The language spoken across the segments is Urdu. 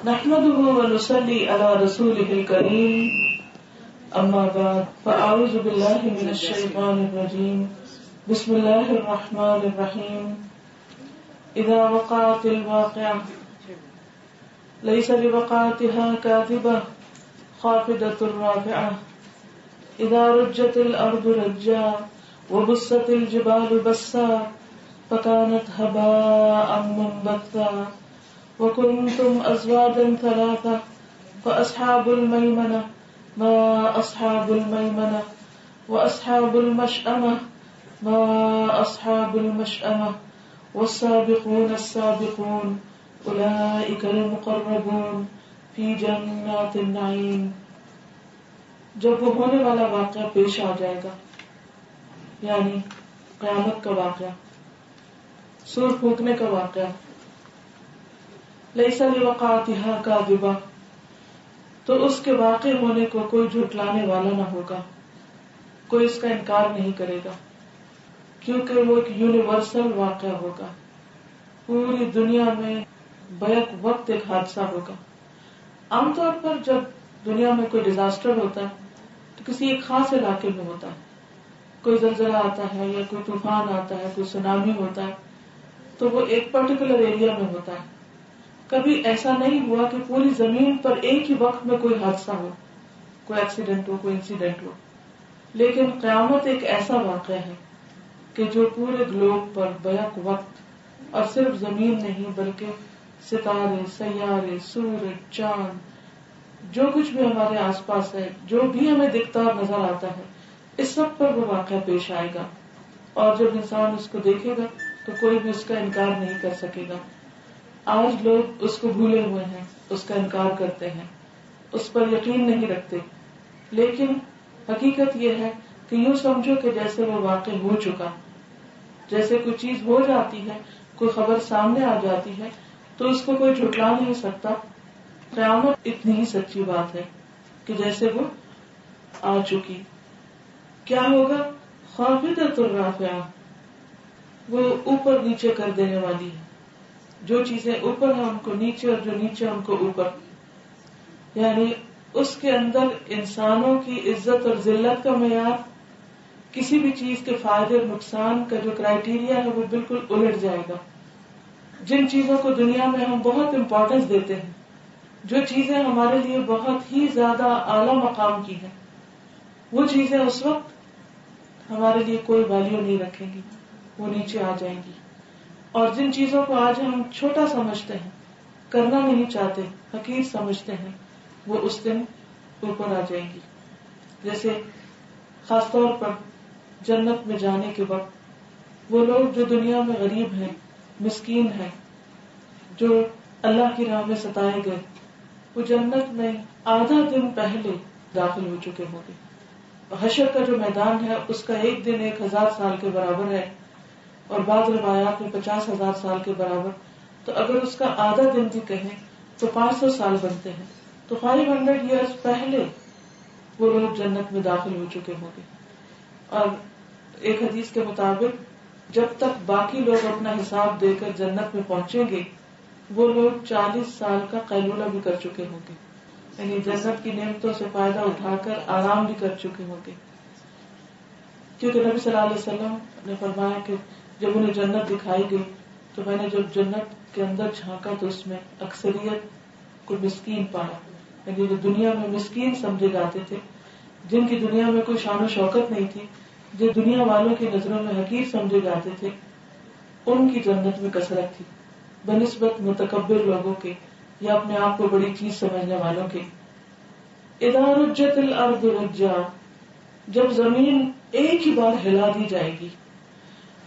نحمده ونصلي على رسوله الكريم اما بعد فاعوذ بالله من الشيطان الرجيم بسم الله الرحمن الرحيم اذا وقعت الواقعة ليس لوقعتها كاذبة خافضة رافعة اذا رجت الارض رجا وبست الجبال بسا فكانت هباء منبثا وكنتم أزواجا ثلاثة فأصحاب الميمنة ما أصحاب الميمنة وأصحاب المشأمة ما أصحاب المشأمة والسابقون السابقون أولئك المقربون في جنات النعيم. جب وہ ہونے والا واقعہ پیش آ جائے گا، یعنی قیامت کا واقعہ، سور پھونکنے کا واقعہ، لیس لوقعتها کاذبہ، تو اس کے واقع ہونے کو کوئی جھٹلانے والا نہ ہوگا، کوئی اس کا انکار نہیں کرے گا، کیونکہ وہ ایک یونیورسل واقعہ ہوگا، پوری دنیا میں بیک وقت ایک حادثہ ہوگا. عام طور پر جب دنیا میں کوئی ڈیزاسٹر ہوتا ہے تو کسی ایک خاص علاقے میں ہوتا ہے، کوئی زلزلہ آتا ہے یا کوئی طوفان آتا ہے، کوئی سونامی ہوتا ہے، تو وہ ایک پرٹیکولر ایریا میں ہوتا ہے. کبھی ایسا نہیں ہوا کہ پوری زمین پر ایک ہی وقت میں کوئی حادثہ ہو، کوئی ایکسیڈنٹ ہو، کوئی انسیڈنٹ ہو. لیکن قیامت ایک ایسا واقعہ ہے کہ جو پورے گلوب پر بیک وقت، اور صرف زمین نہیں بلکہ ستارے، سیارے، سورج، چاند، جو کچھ بھی ہمارے آس پاس ہے، جو بھی ہمیں دکھتا اور نظر آتا ہے، اس سب پر وہ واقعہ پیش آئے گا. اور جب انسان اس کو دیکھے گا تو کوئی بھی اس کا انکار نہیں کر سکے گا. آج لوگ اس کو بھولے ہوئے ہیں، اس کا انکار کرتے ہیں، اس پر یقین نہیں رکھتے. لیکن حقیقت یہ ہے کہ یوں سمجھو کہ جیسے وہ واقع ہو چکا، جیسے کوئی چیز ہو جاتی ہے، کوئی خبر سامنے آ جاتی ہے تو اس کو کوئی جھٹلا نہیں سکتا. قیامت اتنی ہی سچی بات ہے کہ جیسے وہ آ چکی. کیا ہوگا؟ خافضۃ رافعہ، وہ اوپر نیچے کر دینے والی ہے. جو چیزیں اوپر ہیں ان کو نیچے، اور جو نیچے ان کو اوپر. یعنی اس کے اندر انسانوں کی عزت اور ذلت کا معیار، کسی بھی چیز کے فائدے اور نقصان کا جو کرائیٹیریا ہے وہ بالکل الٹ جائے گا. جن چیزوں کو دنیا میں ہم بہت امپورٹنس دیتے ہیں، جو چیزیں ہمارے لیے بہت ہی زیادہ اعلیٰ مقام کی ہیں، وہ چیزیں اس وقت ہمارے لیے کوئی ویلیو نہیں رکھیں گی، وہ نیچے آ جائیں گی. اور جن چیزوں کو آج ہم چھوٹا سمجھتے ہیں، کرنا نہیں چاہتے، حقیر سمجھتے ہیں، وہ اس دن اوپر آ جائیں گی. جیسے خاص طور پر جنت میں جانے کے وقت وہ لوگ جو دنیا میں غریب ہیں، مسکین ہیں، جو اللہ کی راہ میں ستائے گئے، وہ جنت میں آدھا دن پہلے داخل ہو چکے ہوں گے. حشر کا جو میدان ہے اس کا ایک دن 1000 سال کے برابر ہے، اور بعض روایات میں 50,000 سال کے برابر. تو اگر اس کا آدھا دن بھی کہیں تو 500 سال بنتے ہیں. تو 500 ایئرز پہلے وہ لوگ جنت میں داخل ہو چکے ہوں گے. اور ایک حدیث کے مطابق جب تک باقی لوگ اپنا حساب دے کر جنت میں پہنچیں گے، وہ لوگ 40 سال کا قیلولہ بھی کر چکے ہوں گے. یعنی جنت کی نعمتوں سے فائدہ اٹھا کر آرام بھی کر چکے ہوں گے. کیونکہ نبی صلی اللہ علیہ وسلم نے فرمایا کہ جب انہیں جنت دکھائی گئی تو میں نے جب جنت کے اندر جھانکا تو اس میں اکثریت کو مسکین پایا. یعنی جو دنیا میں مسکین سمجھے جاتے تھے، جن کی دنیا میں کوئی شان و شوکت نہیں تھی، جو دنیا والوں کی نظروں میں حقیر سمجھے جاتے تھے، ان کی جنت میں کثرت تھی بنسبت متکبر لوگوں کے یا اپنے آپ کو بڑی چیز سمجھنے والوں کے. اذا رجت الارض رجا، جب زمین ایک ہی بار ہلا دی جائے گی.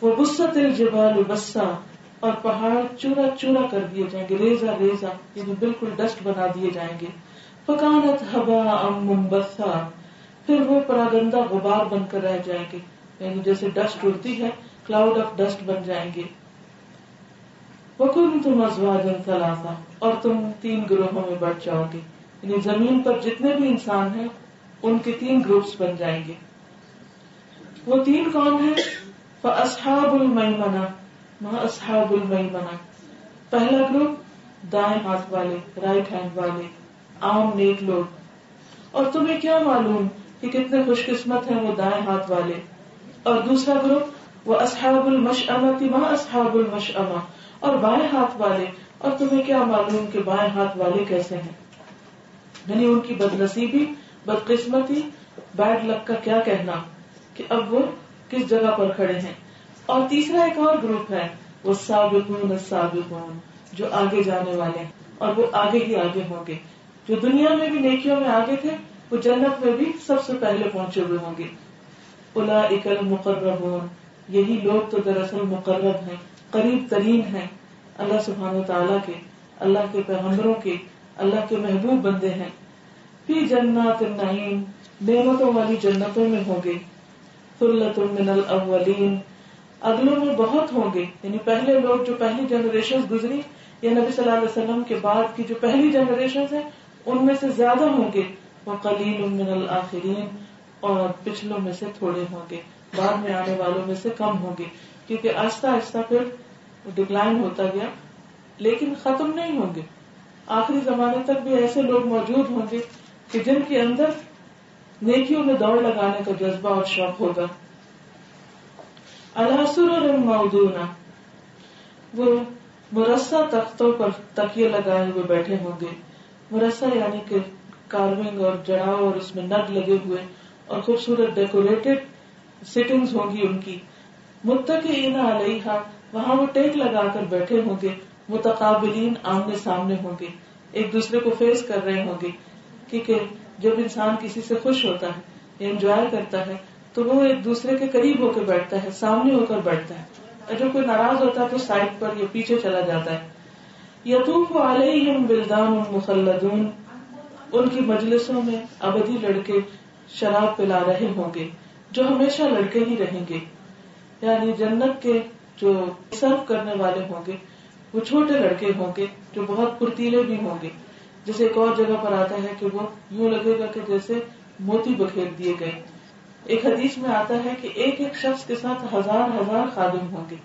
وبست الجبال بسا، اور پہاڑ چورا چورا کر دیے جائیں گے، ریزہ ریزہ، یعنی بالکل ڈسٹ بنا دیے جائیں گے. فکانت ہباء منبثا، پھر وہ پراگندہ غبار بن کر رہ جائیں گے. یعنی جیسے ڈسٹ اڑتی ہے، کلاؤڈ آف ڈسٹ بن جائیں گے. وَكُنْتُمْ أَزْوَاجًا ثَلَاثًا، اور تم 3 گروہوں میں بٹ جاؤ گے. یعنی زمین پر جتنے بھی انسان ہیں ان کے 3 گروپس بن جائیں گے. وہ 3 کون ہیں؟ فَأَصْحَابُ الْمَيْمَنَةِ مَا أَصْحَابُ الْمَيْمَنَةِ، پہلا گروپ دائیں ہاتھ والے، رائٹ ہینڈ والے، عام نیک لوگ، اور تمہیں کیا معلوم کہ کتنے خوش قسمت ہیں وہ دائیں ہاتھ والے. اور دوسرا گروپ وَأَصْحَابُ الْمَشْأَمَةِ مَا أَصْحَابُ الْمَشْأَمَةِ، اور بائیں ہاتھ والے، اور تمہیں کیا معلوم کہ بائیں ہاتھ والے کیسے ہیں. یعنی ان کی بدنصیبی، بدقسمتی، بیڈ لک کا کیا کہنا کہ اب وہ کس جگہ پر کھڑے ہیں. اور تیسرا ایک اور گروپ ہے والسابقون السابقون، جو آگے جانے والے ہیں، اور وہ آگے ہی آگے ہوں گے. جو دنیا میں بھی نیکیوں میں آگے تھے وہ جنت میں بھی سب سے پہلے پہنچے ہوئے ہوں گے. اولئک المقربون، یہی لوگ تو دراصل مقرب ہیں، قریب ترین ہیں اللہ سبحانہ وتعالیٰ کے، اللہ کے پیغمبروں کے، اللہ کے محبوب بندے ہیں. فی جنات النعیم، نعمتوں والی جنتوں میں ہوں گے. ثلۃ من الاولین، اگلوں میں بہت ہوں گے، یعنی پہلے لوگ جو پہلی جنریشن گزری یا نبی صلی اللہ علیہ وسلم کے بعد کی جو پہلی جنریشن ہے ان میں سے زیادہ ہوں گے. وقلیل من الآخرین، اور پچھلوں میں سے تھوڑے ہوں گے، بعد میں آنے والوں میں سے کم ہوں گے، کیونکہ آہستہ آہستہ پھر ڈکلائن ہوتا گیا، لیکن ختم نہیں ہوں گے. آخری زمانے تک بھی ایسے لوگ موجود ہوں گے کہ جن کے اندر نیکیوں میں دوڑ لگانے کا جذبہ اور شوق ہوگا. علی سرر موضونہ، وہ مرصع تختوں پر تکیے لگائے ہوئے بیٹھے ہوں گے. مرصع یعنی کہ کارونگ اور جڑاؤ اور اس میں نگ لگے ہوئے اور خوبصورت ڈیکوریٹڈ سٹنگز ہوں گی ان کی. متکئین علیہا، وہاں وہ ٹیک لگا کر بیٹھے ہوں گے. متقابلین، آمنے سامنے ہوں گے، ایک دوسرے کو فیس کر رہے ہوں گے. کیونکہ جب انسان کسی سے خوش ہوتا ہے یا انجوائے کرتا ہے تو وہ ایک دوسرے کے قریب ہو کے بیٹھتا ہے، سامنے ہو کر بیٹھتا ہے. اور جب کوئی ناراض ہوتا ہے تو سائڈ پر یا پیچھے چلا جاتا ہے. یطوف علیہم ولدان مخلدون، ان کی مجلسوں میں ابدی لڑکے شراب پلا رہے ہوں گے جو ہمیشہ لڑکے ہی رہیں گے. یعنی جنت کے جو سرو کرنے والے ہوں گے وہ چھوٹے لڑکے ہوں گے جو بہت پھرتیلے بھی ہوں گے. جیسے ایک اور جگہ پر آتا ہے کہ وہ یوں لگے گا کہ جیسے موتی بکھیر دیے گئے. ایک حدیث میں آتا ہے کہ ایک ایک شخص کے ساتھ ہزار ہزار خادم ہوں گے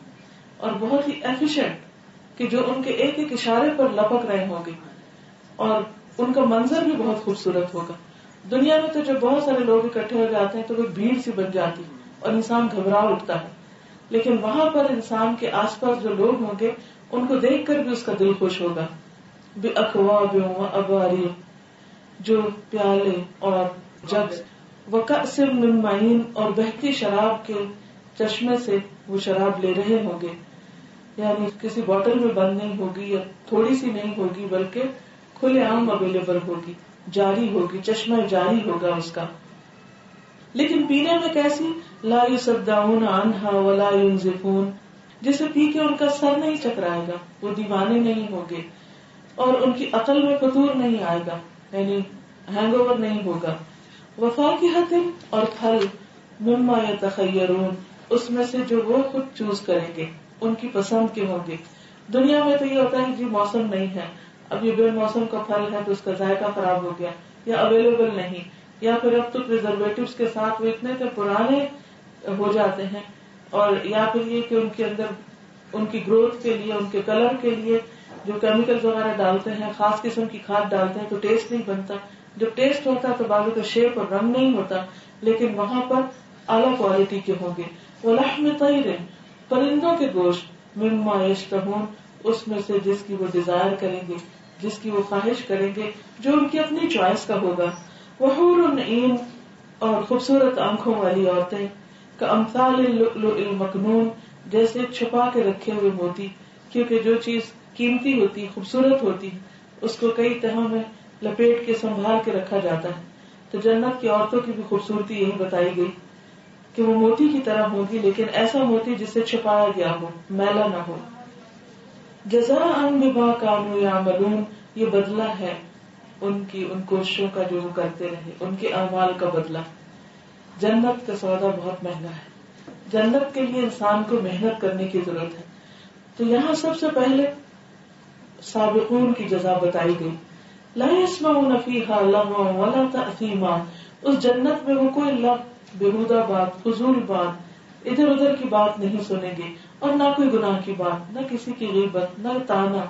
اور بہت ہی ایفیشینٹ، کہ جو ان کے ایک ایک اشارے پر لپک رہے ہوں گے، اور ان کا منظر بھی بہت خوبصورت ہوگا. دنیا میں تو جب بہت سارے لوگ اکٹھے ہو جاتے ہیں تو وہ بھیڑ سی بن جاتی اور انسان گھبرا اٹھتا ہے، لیکن وہاں پر انسان کے آس پاس جو لوگ ہوں گے ان کو دیکھ کر بھی اس کا دل خوش ہوگا. بِأَكْوَابٍ وَأَبَارِيقَ، جو پیالے اور جگ، وَكَأْسٍ مِّن مَّعِينٍ، اور بہتی شراب کے چشمے سے وہ شراب لے رہے ہوں گے. یعنی کسی بوتل میں بند نہیں ہوگی یا تھوڑی سی نہیں ہوگی بلکہ کھلے عام اویلیبل ہوگی، جاری ہوگی، چشمہ جاری ہوگا اس کا. لیکن پینے میں کیسی؟ لا یصدعون عنہا ولا ینزفون، جسے پی کے ان کا سر نہیں چکرائے گا، وہ دیوانے نہیں ہوں گے اور ان کی عقل میں فطور نہیں آئے گا، یعنی ہینگ اوور نہیں ہوگا. وفاکہۃ، اور پھل، مما یتخیرون، اس میں سے جو وہ خود چوز کریں گے، ان کی پسند کے ہوں گے. دنیا میں تو یہ ہوتا ہے جی موسم نہیں ہے، اب یہ بے موسم کا پھل ہے تو اس کا ذائقہ خراب ہو گیا یا اویلیبل نہیں، یا پھر اب تو پریزرویٹوز کے ساتھ وہ اتنے کے پرانے ہو جاتے ہیں، اور یا پھر یہ کہ ان کے اندر ان کی گروتھ کے لیے، ان کے کلر کے لیے جو کیمیکلز وغیرہ ڈالتے ہیں، خاص قسم کی کھاد ڈالتے ہیں تو ٹیسٹ نہیں بنتا. جب ٹیسٹ ہوتا ہے تو بازو کا شیپ اور رنگ نہیں ہوتا، لیکن وہاں پر اعلیٰ کوالٹی کے ہوں گے. وَلَحْمِ طَيْرٍ، پرندوں کے گوشت، مِمَّا يَشْتَهُونَ، اس میں سے جس کی وہ ڈیزائر کریں گے، جس کی وہ خواہش کریں گے، جو ان کی اپنی چوائس کا ہوگا. وَحُورٌ عِین، اور خوبصورت آنکھوں والی عورتیں، کَأَمْثَالِ اللُّؤْلُؤِ الْمَكْنُونِ، جیسے چھپا کے رکھے ہوئے موتی، کیونکہ جو چیز قیمتی ہوتی، خوبصورت ہوتی، اس کو کئی تہوں میں لپیٹ کے سنبھال کے رکھا جاتا ہے. تو جنت کی عورتوں کی بھی خوبصورتی یہی بتائی گئی کہ وہ موتی کی طرح ہوگی، لیکن ایسا موتی جس سے چھپایا گیا ہو، میلا نہ ہو. جزاء بما كانوا يعملون، یہ بدلہ ہے ان کوششوں کا جو وہ کرتے رہے، ان کے اعمال کا بدلہ. جنت کا سودا بہت مہنگا ہے، جنت کے لیے انسان کو محنت کرنے کی ضرورت ہے. تو یہاں سب سے پہلے سابقون کی جزا بتائی گئی. لا يسمعون فيها لغوا ولا تأثيما، اس جنت میں وہ کوئی لغو، بےہودہ بات، فضول بات، ادھر ادھر کی بات نہیں سنیں گے، اور نہ کوئی گناہ کی بات، نہ کسی کی غیبت، نہ تانا،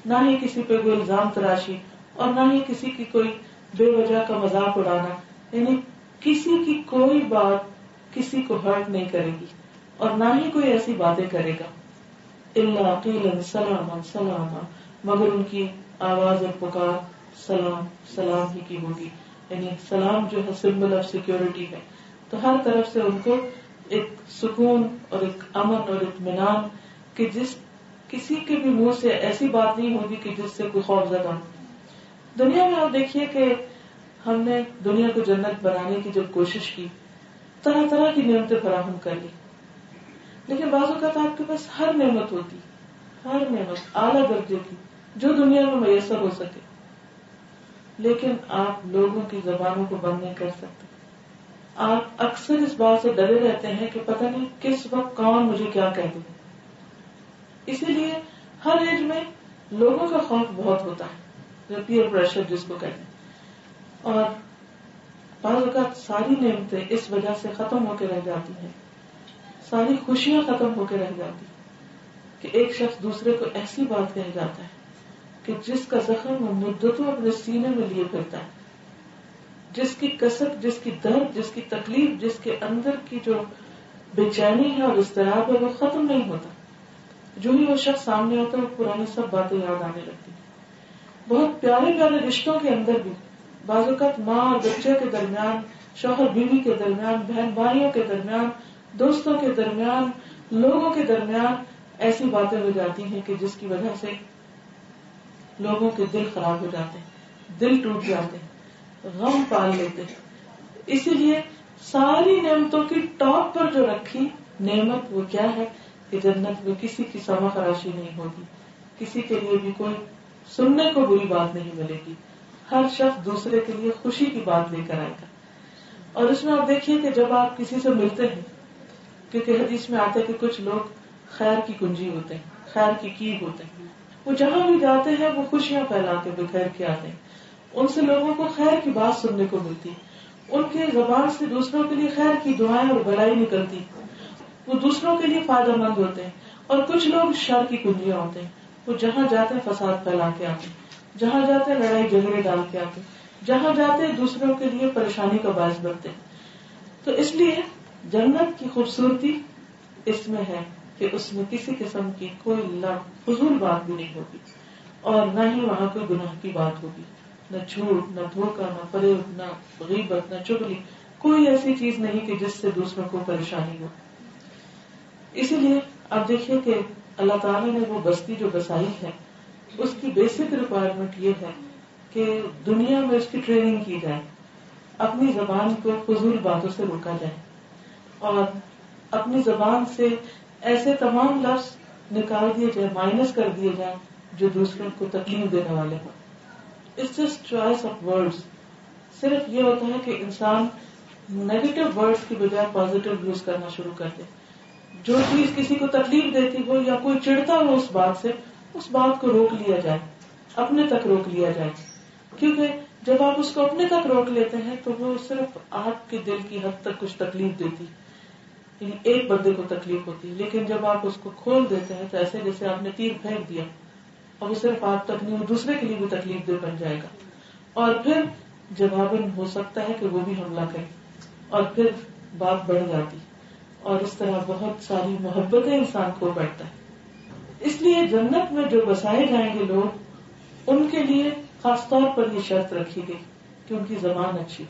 نہ ہی کسی پہ کوئی الزام تراشی، اور نہ ہی کسی کی کوئی بے وجہ کا مذاق اڑانا. یعنی کسی کی کوئی بات کسی کو ہرٹ نہیں کرے گی، اور نہ ہی کوئی ایسی باتیں کرے گا. الا قیلا سلاما سلاما، مگر ان کی آواز اور پکار سلام سلام ہی کی ہوگی. یعنی سلام جو ہے سمبل آف سیکورٹی ہے، تو ہر طرف سے ان کو ایک سکون اور ایک امن اور اطمینان کہ جس کسی کے بھی منہ سے ایسی بات نہیں ہوگی کہ جس سے کوئی خوف زدہ. دنیا میں آپ دیکھیے کہ ہم نے دنیا کو جنت بنانے کی جب کوشش کی، طرح طرح کی نعمتیں فراہم کر لی، لیکن بعض اوقات آپ کے پاس ہر نعمت ہوتی، ہر نعمت اعلیٰ درجے کی جو دنیا میں میسر ہو سکے، لیکن آپ لوگوں کی زبانوں کو بند نہیں کر سکتے. آپ اکثر اس بات سے ڈرے رہتے ہیں کہ پتہ نہیں کس وقت کون مجھے کیا کہہ دے. اسی لیے ہر ایج میں لوگوں کا خوف بہت ہوتا ہے، پیئر پریشر جس کو کہتے ہیں. اور بعض اوقات ساری نعمتیں اس وجہ سے ختم ہو کے رہ جاتی ہیں، ساری خوشیاں ختم ہو کے رہ جاتی کہ ایک شخص دوسرے کو ایسی بات کہہ جاتا ہے کہ جس کا زخم وہ مدتوں اپنے سینے میں لیے پھرتا ہے، جس کی کسک، جس کی درد، جس کی تکلیف، جس کے اندر کی جو بے چینی ہے اور اضطراب ہے وہ ختم نہیں ہوتا. جو ہی وہ شخص سامنے آتا ہے وہ پرانی سب باتیں یاد آنے لگتی. بہت پیارے پیارے رشتوں کے اندر بھی بعض اوقات ماں اور بچے کے درمیان، شوہر بیوی کے درمیان، بہن بھائیوں کے درمیان، دوستوں کے درمیان، لوگوں کے درمیان ایسی باتیں ہو جاتی ہیں کہ جس کی وجہ سے لوگوں کے دل خراب ہو جاتے ہیں، دل ٹوٹ جاتے ہیں، غم پال لیتے ہیں. اسی لیے ساری نعمتوں کی ٹاپ پر جو رکھی نعمت وہ کیا ہے کہ جنت میں کسی کی سما خراشی نہیں ہوگی، کسی کے لیے بھی کوئی سننے کو بری بات نہیں ملے گی. ہر شخص دوسرے کے لیے خوشی کی بات لے کر آئے گا. اور اس میں آپ دیکھیے کہ جب آپ کسی سے ملتے ہیں، کیونکہ حدیث میں آتا ہے کہ کچھ لوگ خیر کی کنجی ہوتے ہیں، خیر کی کیل ہوتے ہیں، وہ جہاں بھی جاتے ہیں وہ خوشیاں پھیلا کے بکھیر کے آتے ہیں. ان سے لوگوں کو خیر کی بات سننے کو ملتی، ان کے زبان سے دوسروں کے لیے خیر کی دعائیں اور بھلائی نکلتی، وہ دوسروں کے لیے فائدہ مند ہوتے ہیں. اور کچھ لوگ شر کی کنجیاں ہوتے ہیں، وہ جہاں جاتے ہیں فساد پھیلا کے آتے ہیں، جہاں جاتے ہیں لڑائی جھگڑے ڈال کے آتے ہیں، جہاں جاتے ہیں دوسروں کے لیے پریشانی کا باعث بنتے ہیں. تو اس لیے جنت کی خوبصورتی اس میں ہے کہ اس میں کسی قسم کی کوئی فضول بات بھی نہیں ہوگی، اور نہ ہی وہاں کوئی گناہ کی بات ہوگی، نہ جھوٹ، نہ دھوکہ، نہ فریب، نہ غیبت، نہ چغلی، کوئی ایسی چیز نہیں کہ جس سے دوسروں کو پریشانی ہو. اسی لیے آپ دیکھیے کہ اللہ تعالیٰ نے وہ بستی جو بسائی ہے اس کی بیسک ریکوائرمنٹ یہ ہے کہ دنیا میں اس کی ٹریننگ کی جائے، اپنی زبان کو فضول باتوں سے روکا جائے، اور اپنی زبان سے ایسے تمام لفظ نکال دیے جائے، مائنس کر دیے جائیں جو دوسروں کو تکلیف دینے والے ہوں. It's just choice of words. صرف یہ ہوتا ہے کہ انسان نیگیٹو ورڈز کی بجائے پازیٹو یوز کرنا شروع کر دے. جو چیز کسی کو تکلیف دیتی ہو یا کوئی چڑھتا ہو اس بات سے، اس بات کو روک لیا جائے، اپنے تک روک لیا جائے. کیونکہ جب آپ اس کو اپنے تک روک لیتے ہیں تو وہ صرف آپ کے دل کی حد تک کچھ تکلیف دیتی، یعنی ایک بندے کو تکلیف ہوتی. لیکن جب آپ اس کو کھول دیتے ہیں تو ایسے جیسے آپ نے تیر پھینک دیا، اور وہ صرف آپ تک نہیں، وہ دوسرے کے لیے بھی تکلیف دہ بن جائے گا، اور پھر جواباً ہو سکتا ہے کہ وہ بھی حملہ کرے، اور پھر بات بڑھ جاتی، اور اس طرح بہت ساری محبتیں انسان کو بیٹھتا ہے. اس لیے جنت میں جو بسائے جائیں گے لوگ، ان کے لیے خاص طور پر یہ شرط رکھی گئی کہ ان کی زبان اچھی.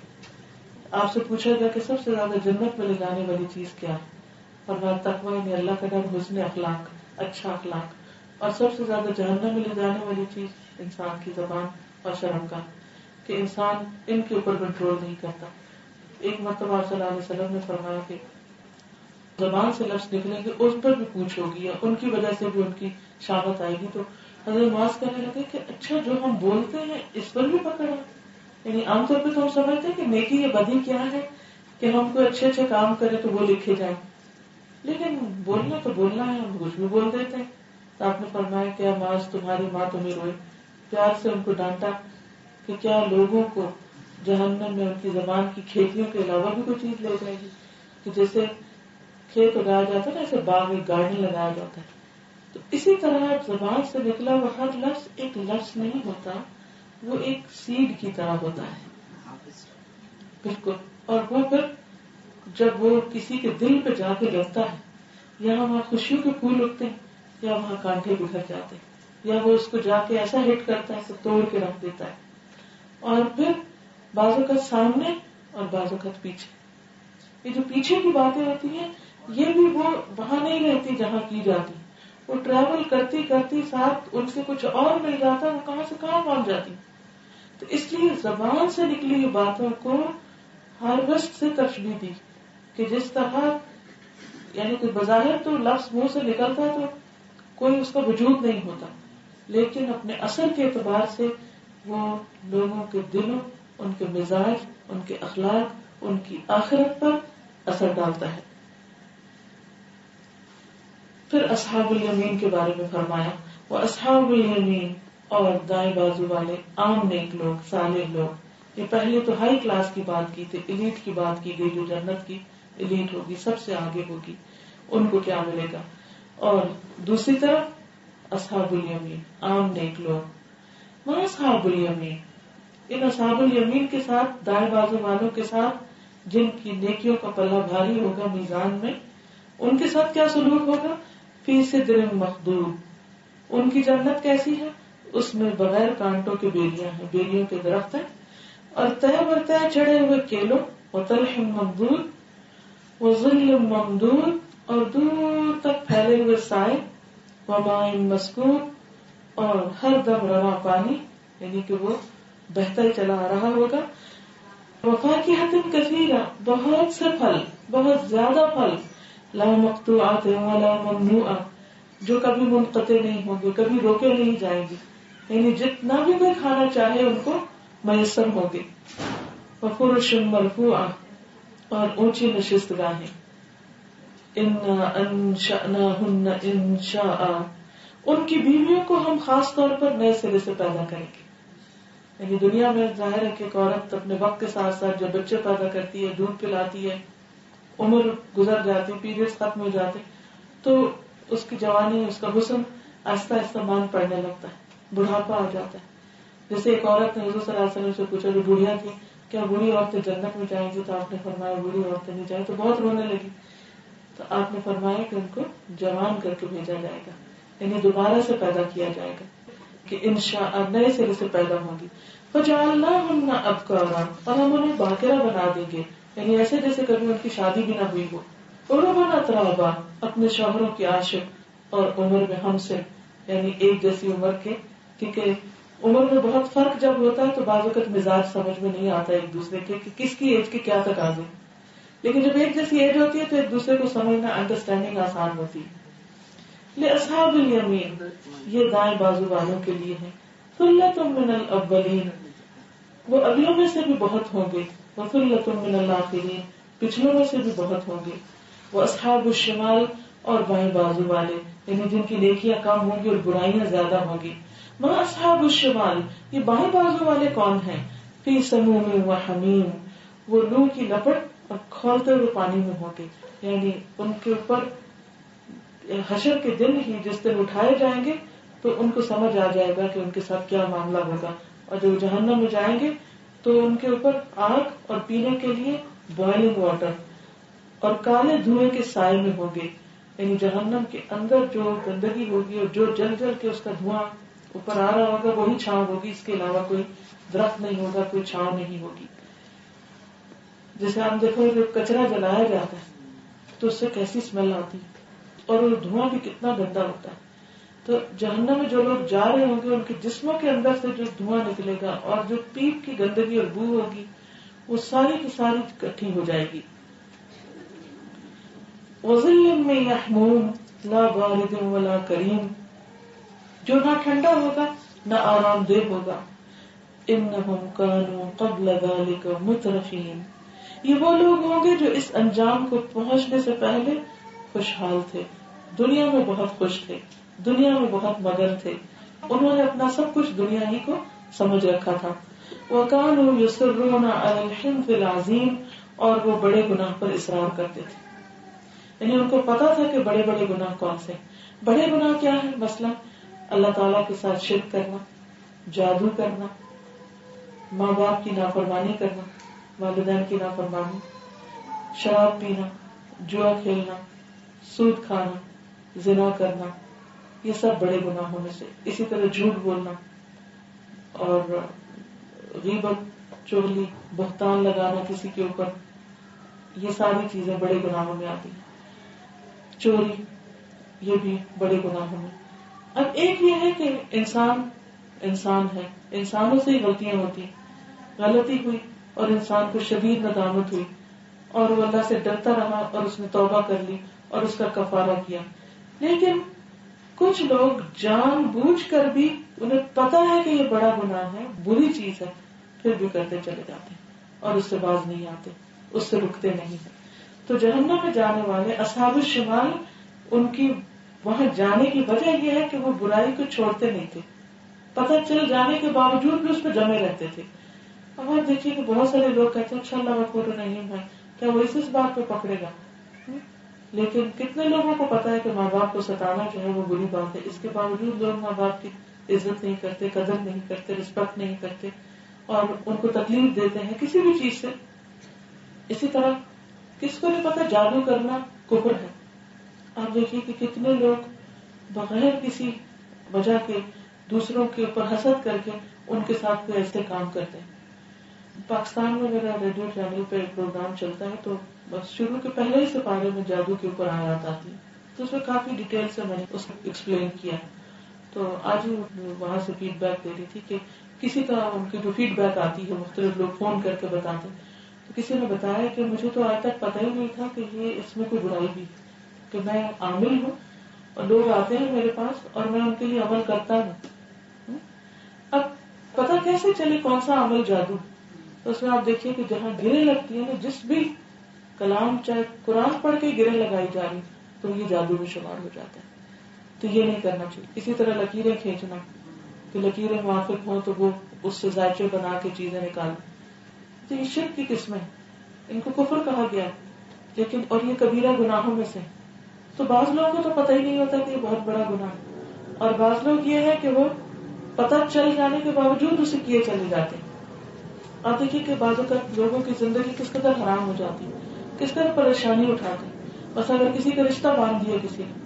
آپ سے پوچھا گیا کہ سب سے زیادہ جنت میں لے جانے والی چیز کیا ہے، اور بات تقوی میں اللہ کا ڈر، حسن اخلاق، اچھا اخلاق. اور سب سے زیادہ جہنم میں لے جانے والی چیز انسان کی زبان اور شرم کا، کہ انسان ان کے اوپر کنٹرول نہیں کرتا. ایک مرتبہ صلی اللہ علیہ وسلم نے فرمایا کہ زبان سے لفظ نکلیں گے اس پر بھی پوچھ ہوگی، ان کی وجہ سے بھی ان کی شامت آئے گی. تو حضرت معاذ کہنے لگے کہ اچھا جو ہم بولتے ہیں اس پر بھی پکڑ ہے. یعنی عام طور پہ تو ہم سمجھتے ہیں کہ نیکی یا بدی کیا ہے کہ ہم کوئی اچھے اچھے کام کریں تو وہ لکھے جائیں، لیکن بولنا تو بولنا ہے، ہم کچھ بھی بول دیتے ہیں. تو آپ نے فرمایا کہ معاذ تمہاری ماں تمہیں روئے. پیار سے ان کو ڈانٹا کہ کیا لوگوں کو جہنم میں ان کی زبان کی کھیتیوں کے علاوہ بھی کوئی چیز لے جائے گی. تو جیسے کھیت اگایا جاتا ہے نا، ایسے باغ میں گارڈن لگایا جاتا ہے، تو اسی طرح زبان سے نکلا وہ ہر لفظ ایک لفظ نہیں ہوتا، وہ ایک سیڈ کی طرح ہوتا ہے. بالکل. اور وہ پھر جب وہ کسی کے دل پہ جا کے لگتا ہے، یا وہاں خوشیوں کے پھول اگتے ہیں یا وہاں کانٹے بکھر جاتے ہیں، یا وہ اس کو جا کے ایسا ہٹ کرتا ہے کہ توڑ کے رکھ دیتا ہے. اور پھر بعض اوقات سامنے اور بعض اوقات پیچھے. یہ جو پیچھے کی باتیں ہوتی ہیں یہ بھی وہ وہاں نہیں رہتی جہاں کی جاتی، وہ ٹریول کرتی کرتی ساتھ ان سے کچھ اور مل جاتا ہے، وہ کہاں سے کہاں پہنچ جاتی. تو اس لیے زبان سے نکلی ہوئی باتوں کو ہارویسٹ سے تشبیہ دی کہ جس طرح یعنی کہ بظاہر تو لفظ منہ سے نکلتا ہے تو کوئی اس کا وجود نہیں ہوتا، لیکن اپنے اثر کے اعتبار سے وہ لوگوں کے دلوں، ان کے مزاج، ان کے اخلاق، ان کی آخرت پر اثر ڈالتا ہے. پھر اصحاب الیمین کے بارے میں فرمایا، وہ اصحاب الیمین اور دائیں بازو والے عام نیک لوگ، صالح لوگ. یہ پہلے تو ہائی کلاس کی بات کی تھی، ایلیٹ کی بات کی گئی، جو جنت کی ایلیٹ ہوگی، سب سے آگے ہوگی، ان کو کیا ملے گا. اور دوسری طرف اصحاب الیمین عام نیک لوگ. وہ اصحاب الیمین، ان اصحاب الیمین کے ساتھ، دائیں بازو والوں کے ساتھ جن کی نیکیوں کا پلہ بھاری ہوگا میزان میں، ان کے ساتھ کیا سلوک ہوگا؟ فی سدر مخضود. ان کی جنت کیسی ہے؟ اس میں بغیر کانٹوں کے بیلیاں ہیں، بیلیوں کے درخت ہیں، اور طے برطے چڑھے ہوئے کیلوں، وطلح ممدود وظل ممدود، اور دور تک پھیلے ہوئے سائے، وماء مسکوب، اور ہر دم رواں پانی، یعنی کہ وہ بہتا ہی چلا آ رہا ہوگا. وفاکہۃ کثیرہ، بہت سے پھل، بہت زیادہ پھل، لا مقطوعۃ ولا ممنوعہ، جو کبھی منقطع نہیں ہوں گے، کبھی روکے نہیں جائیں گے، یعنی جتنا بھی کوئی کھانا چاہے ان کو میسر ہوگے. وفرش مرفوعہ، اور اونچی نشست گاہیں. انا انشأناہن انشاء، ان کی بیویوں کو ہم خاص طور پر نئے سرے سے پیدا کریں گے. یعنی دنیا میں ظاہر ہے کہ ایک عورت اپنے وقت کے ساتھ ساتھ جب بچے پیدا کرتی ہے، دودھ پلاتی ہے، عمر گزر جاتی، پیریڈز ختم ہو جاتے، تو اس کی جوانی، اس کا حسن آہستہ آہستہ مان پڑنے لگتا ہے، بڑھاپا آ جاتا ہے. جیسے ایک عورت نے حضور صلی اللہ علیہ وسلم سے پوچھا جو بوڑھیاں تھی، کیا بوڑھی عورتیں جنت میں جائیں گی؟ تو آپ نے فرمایا بوڑھی عورتیں نہیں جائیں. تو بہت رونے لگی. تو آپ نے فرمایا کہ ان کو جوان کر کے بھیجا جائے گا، یعنی دوبارہ سے پیدا کیا جائے گا کہ انشاء نئے سرے سے پیدا ہوں گی. فجعلناہن ابکارا، اور ہم انہیں باکرہ بنا دیں گے، یعنی ایسے جیسے کبھی ان کی شادی بھی نہ ہوئی ہو. عربا اترابا، اپنے شوہروں کی عاشق، اور عمر میں ہم سے، یعنی ایک جیسی عمر کے، کیونکہ عمر میں بہت فرق جب ہوتا ہے تو بعض وقت مزاج سمجھ میں نہیں آتا ایک دوسرے کے کہ کس کی ایج کے کیا تقاضے، لیکن جب ایک جیسی ایج ہوتی ہے تو ایک دوسرے کو سمجھنا، انڈرسٹینڈنگ آسان ہوتی ہے. لأصحاب الیمین، یہ دائیں بازو والوں کے لیے ہے. ثلۃ من الاولین، وہ اگلوں میں سے بھی بہت ہوں گے. وثلۃ من الآخرین، پچھلوں میں سے بھی بہت ہوں گے. واصحاب الشمال، اور بائیں بازو والے، یعنی جن کی نیکیاں کم ہوں گی اور برائیاں زیادہ ہوں گی. ما اصحاب الشمال، یہ بائیں بازو والے کون ہیں؟ فی سموم و حمیم، وہ لو کی لپٹ اور کھولتے ہوئے پانی میں ہوں گے. یعنی ان کے اوپر حشر کے دن ہی جس دن اٹھائے جائیں گے تو ان کو سمجھ آ جائے گا کہ ان کے ساتھ کیا معاملہ ہوگا. اور جب جہنم میں جائیں گے تو ان کے اوپر آگ اور پینے کے لیے بوائلنگ واٹر اور کالے دھوئیں کے سائے میں ہوں گے. یعنی جہنم کے اندر جو گندگی ہوگی اور جو جل جل کے اس کا دھواں اوپر آ رہا ہوگا وہی چھاؤں ہوگی، اس کے علاوہ کوئی درخت نہیں ہوگا، کوئی چھاؤں نہیں ہوگی. جیسے ہم دیکھو جو کچرا جلایا جاتا ہے تو اس سے کیسی اسمیل آتی ہے اور وہ دھواں بھی کتنا گندا ہوتا ہے. تو جہنم میں جو لوگ جا رہے ہوں گے ان کے جسموں کے اندر سے جو دھواں نکلے گا اور جو پیپ کی گندگی اور بو ہوگی وہ ساری کی ساری اکٹھی ہو جائے گی. وظل من یحموم لا بارد ولا کریم، جو نہ ٹھنڈا ہوگا نہ آرام دہ ہوگا. انہم کانوا قبل ذلک مترفین، یہ وہ لوگ ہوں گے جو اس انجام کو پہنچنے سے پہلے خوشحال تھے، دنیا میں بہت خوش تھے، دنیا میں بہت مگن تھے، انہوں نے اپنا سب کچھ دنیا ہی کو سمجھ رکھا تھا. وَكَانُوا يُصِرُّونَ عَلَى الْحِنْثِ الْعَظِيمِ، اور وہ بڑے گناہ پر اصرار کرتے تھے، یعنی ان کو پتا تھا کہ بڑے بڑے گناہ کون سے. بڑے گناہ کیا ہے؟ مثلا اللہ تعالیٰ کے ساتھ شرک کرنا، جادو کرنا، ماں باپ کی نافرمانی کرنا، والدین کی نافرمانی، شراب پینا، جوا کھیلنا، سود کھانا، زنا کرنا، یہ سب بڑے گناہوں میں سے. اسی طرح جھوٹ بولنا اور غیبت، چغلی، بہتان لگانا کسی کے اوپر، یہ ساری چیزیں بڑے گناہوں میں آتی ہیں. چوری، یہ بھی بڑے گناہوں میں. اب ایک یہ ہے کہ انسان ہے، انسانوں سے ہی غلطیاں ہوتی ہیں. غلطی ہوئی اور انسان کو شدید ندامت ہوئی اور وہ اللہ سے ڈرتا رہا اور اس نے توبہ کر لی اور اس کا کفارہ کیا. لیکن کچھ لوگ جان بوجھ کر بھی، انہیں پتا ہے کہ یہ بڑا گناہ ہے، بری چیز ہے، پھر بھی کرتے چلے جاتے ہیں اور اس سے باز نہیں آتے، اس سے رکتے نہیں ہیں. تو جہنم میں جانے والے اصحاب الشمال، ان کی وہاں جانے کی وجہ یہ ہے کہ وہ برائی کو چھوڑتے نہیں تھے، پتہ چل جانے کے باوجود بھی اس پہ جمے رہتے تھے. اب آپ دیکھیے کہ بہت سارے لوگ کہتے ہیں اچھا اللہ غفور رحیم ہے، کیا وہ اس بات پہ پکڑے گا؟ لیکن کتنے لوگوں کو پتا ہے کہ ماں باپ کو ستانا جو ہے وہ بری بات ہے، اس کے باوجود لوگ ماں باپ کی عزت نہیں کرتے، قدر نہیں کرتے، رسپیکٹ نہیں کرتے اور ان کو تکلیف دیتے ہیں کسی بھی چیز سے. اسی طرح کس کو نہیں پتا جادو کرنا کفر ہے. آپ دیکھیے کہ کتنے لوگ بغیر کسی وجہ کے دوسروں کے اوپر حسد کر کے ان کے ساتھ کوئی ایسے کام کرتے ہیں. پاکستان میں میرا ریڈیو چینل پہ ایک پروگرام چلتا ہے، تو بس شروع کے پہلے ہی سپارے میں جادو کے اوپر آیات آتی ہے، تو اس میں کافی ڈیٹیل سے میں نے اس کو ایکسپلین کیا. تو آج ہی وہاں سے فیڈ بیک دے رہی تھی کہ کسی طرح ان کی جو فیڈ بیک آتی ہے مختلف لوگ فون کر کے بتاتے ہیں. تو کسی نے بتایا کہ مجھے تو آج تک پتہ ہی نہیں تھا کہ یہ اس میں کوئی برائی بھی، کہ میں عامل ہوں اور لوگ آتے ہیں میرے پاس اور میں ان کے لیے عمل کرتا ہوں. اب پتہ کیسے چلے کون سا عمل جادو؟ تو اس میں آپ دیکھیے کہ جہاں گریں لگتی ہیں نا، جس بھی کلام چاہے قرآن پڑھ کے گریں لگائی جا رہی تو یہ جادو میں شمار ہو جاتا ہے. تو یہ نہیں کرنا چاہیے. اسی طرح لکیریں کھینچنا، کہ لکیریں موافق ہوں تو وہ اس سے ذائچے بنا کے چیزیں نکالیں، تو یہ شرک کی قسمیں، ان کو کفر کہا گیا. لیکن اور یہ کبیرہ گناہوں میں سے. تو بعض لوگوں کو تو پتہ ہی نہیں ہوتا کہ یہ بہت بڑا گناہ ہے، اور بعض لوگ یہ ہے کہ وہ پتہ چل جانے کے باوجود اسے کیے چلے جاتے ہیں. آپ دیکھیے کہ بعض اوقات لوگوں کی زندگی کس قدر حرام ہو جاتی ہے، کس قدر پریشانی اٹھاتے ہیں. بس اگر کسی کا رشتہ باندھ دیا کسی نے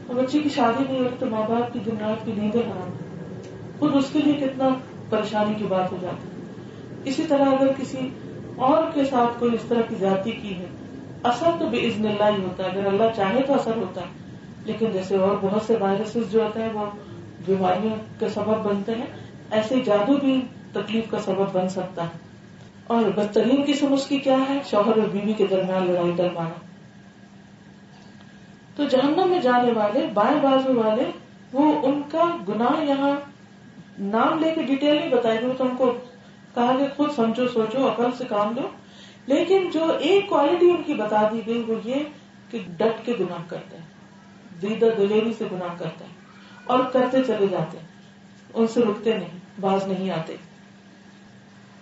اور بچی کی شادی نہیں ہوتی تو ماں باپ کی دن رات کی نیندیں حرام، خود اس کے لیے کتنا پریشانی کی بات ہو جاتی ہے. اسی طرح اگر کسی اور کے ساتھ کوئی اس طرح کی زیادتی کی ہے، اثر تو باذن اللہ ہی ہوتا ہے، اگر اللہ چاہے تو اثر ہوتا ہے. لیکن جیسے اور بہت سے وائرسز جو ہوتے ہیں وہ بیماریوں کے سبب بنتے ہیں، ایسے جادو بھی تکلیف کا سبب بن سکتا ہے. اور بدترین قسم اس کی کیا ہے؟ شوہر اور بیوی کے درمیان لڑائی ڈلوانا. تو جہنم میں جانے والے بائیں بازو والے، وہ ان کا گناہ یہاں نام لے کے ڈیٹیل نہیں بتائے گئے، تو ان کو کہا کہ خود سمجھو سوچو عقل سے کام لو. لیکن جو ایک کوالٹی ان کی بتا دی گئی وہ یہ کہ ڈٹ کے گناہ کرتے ہیں، دیدہ دلیری سے گناہ کرتے ہیں اور کرتے چلے جاتے ہیں، ان سے رکتے نہیں، باز نہیں آتے.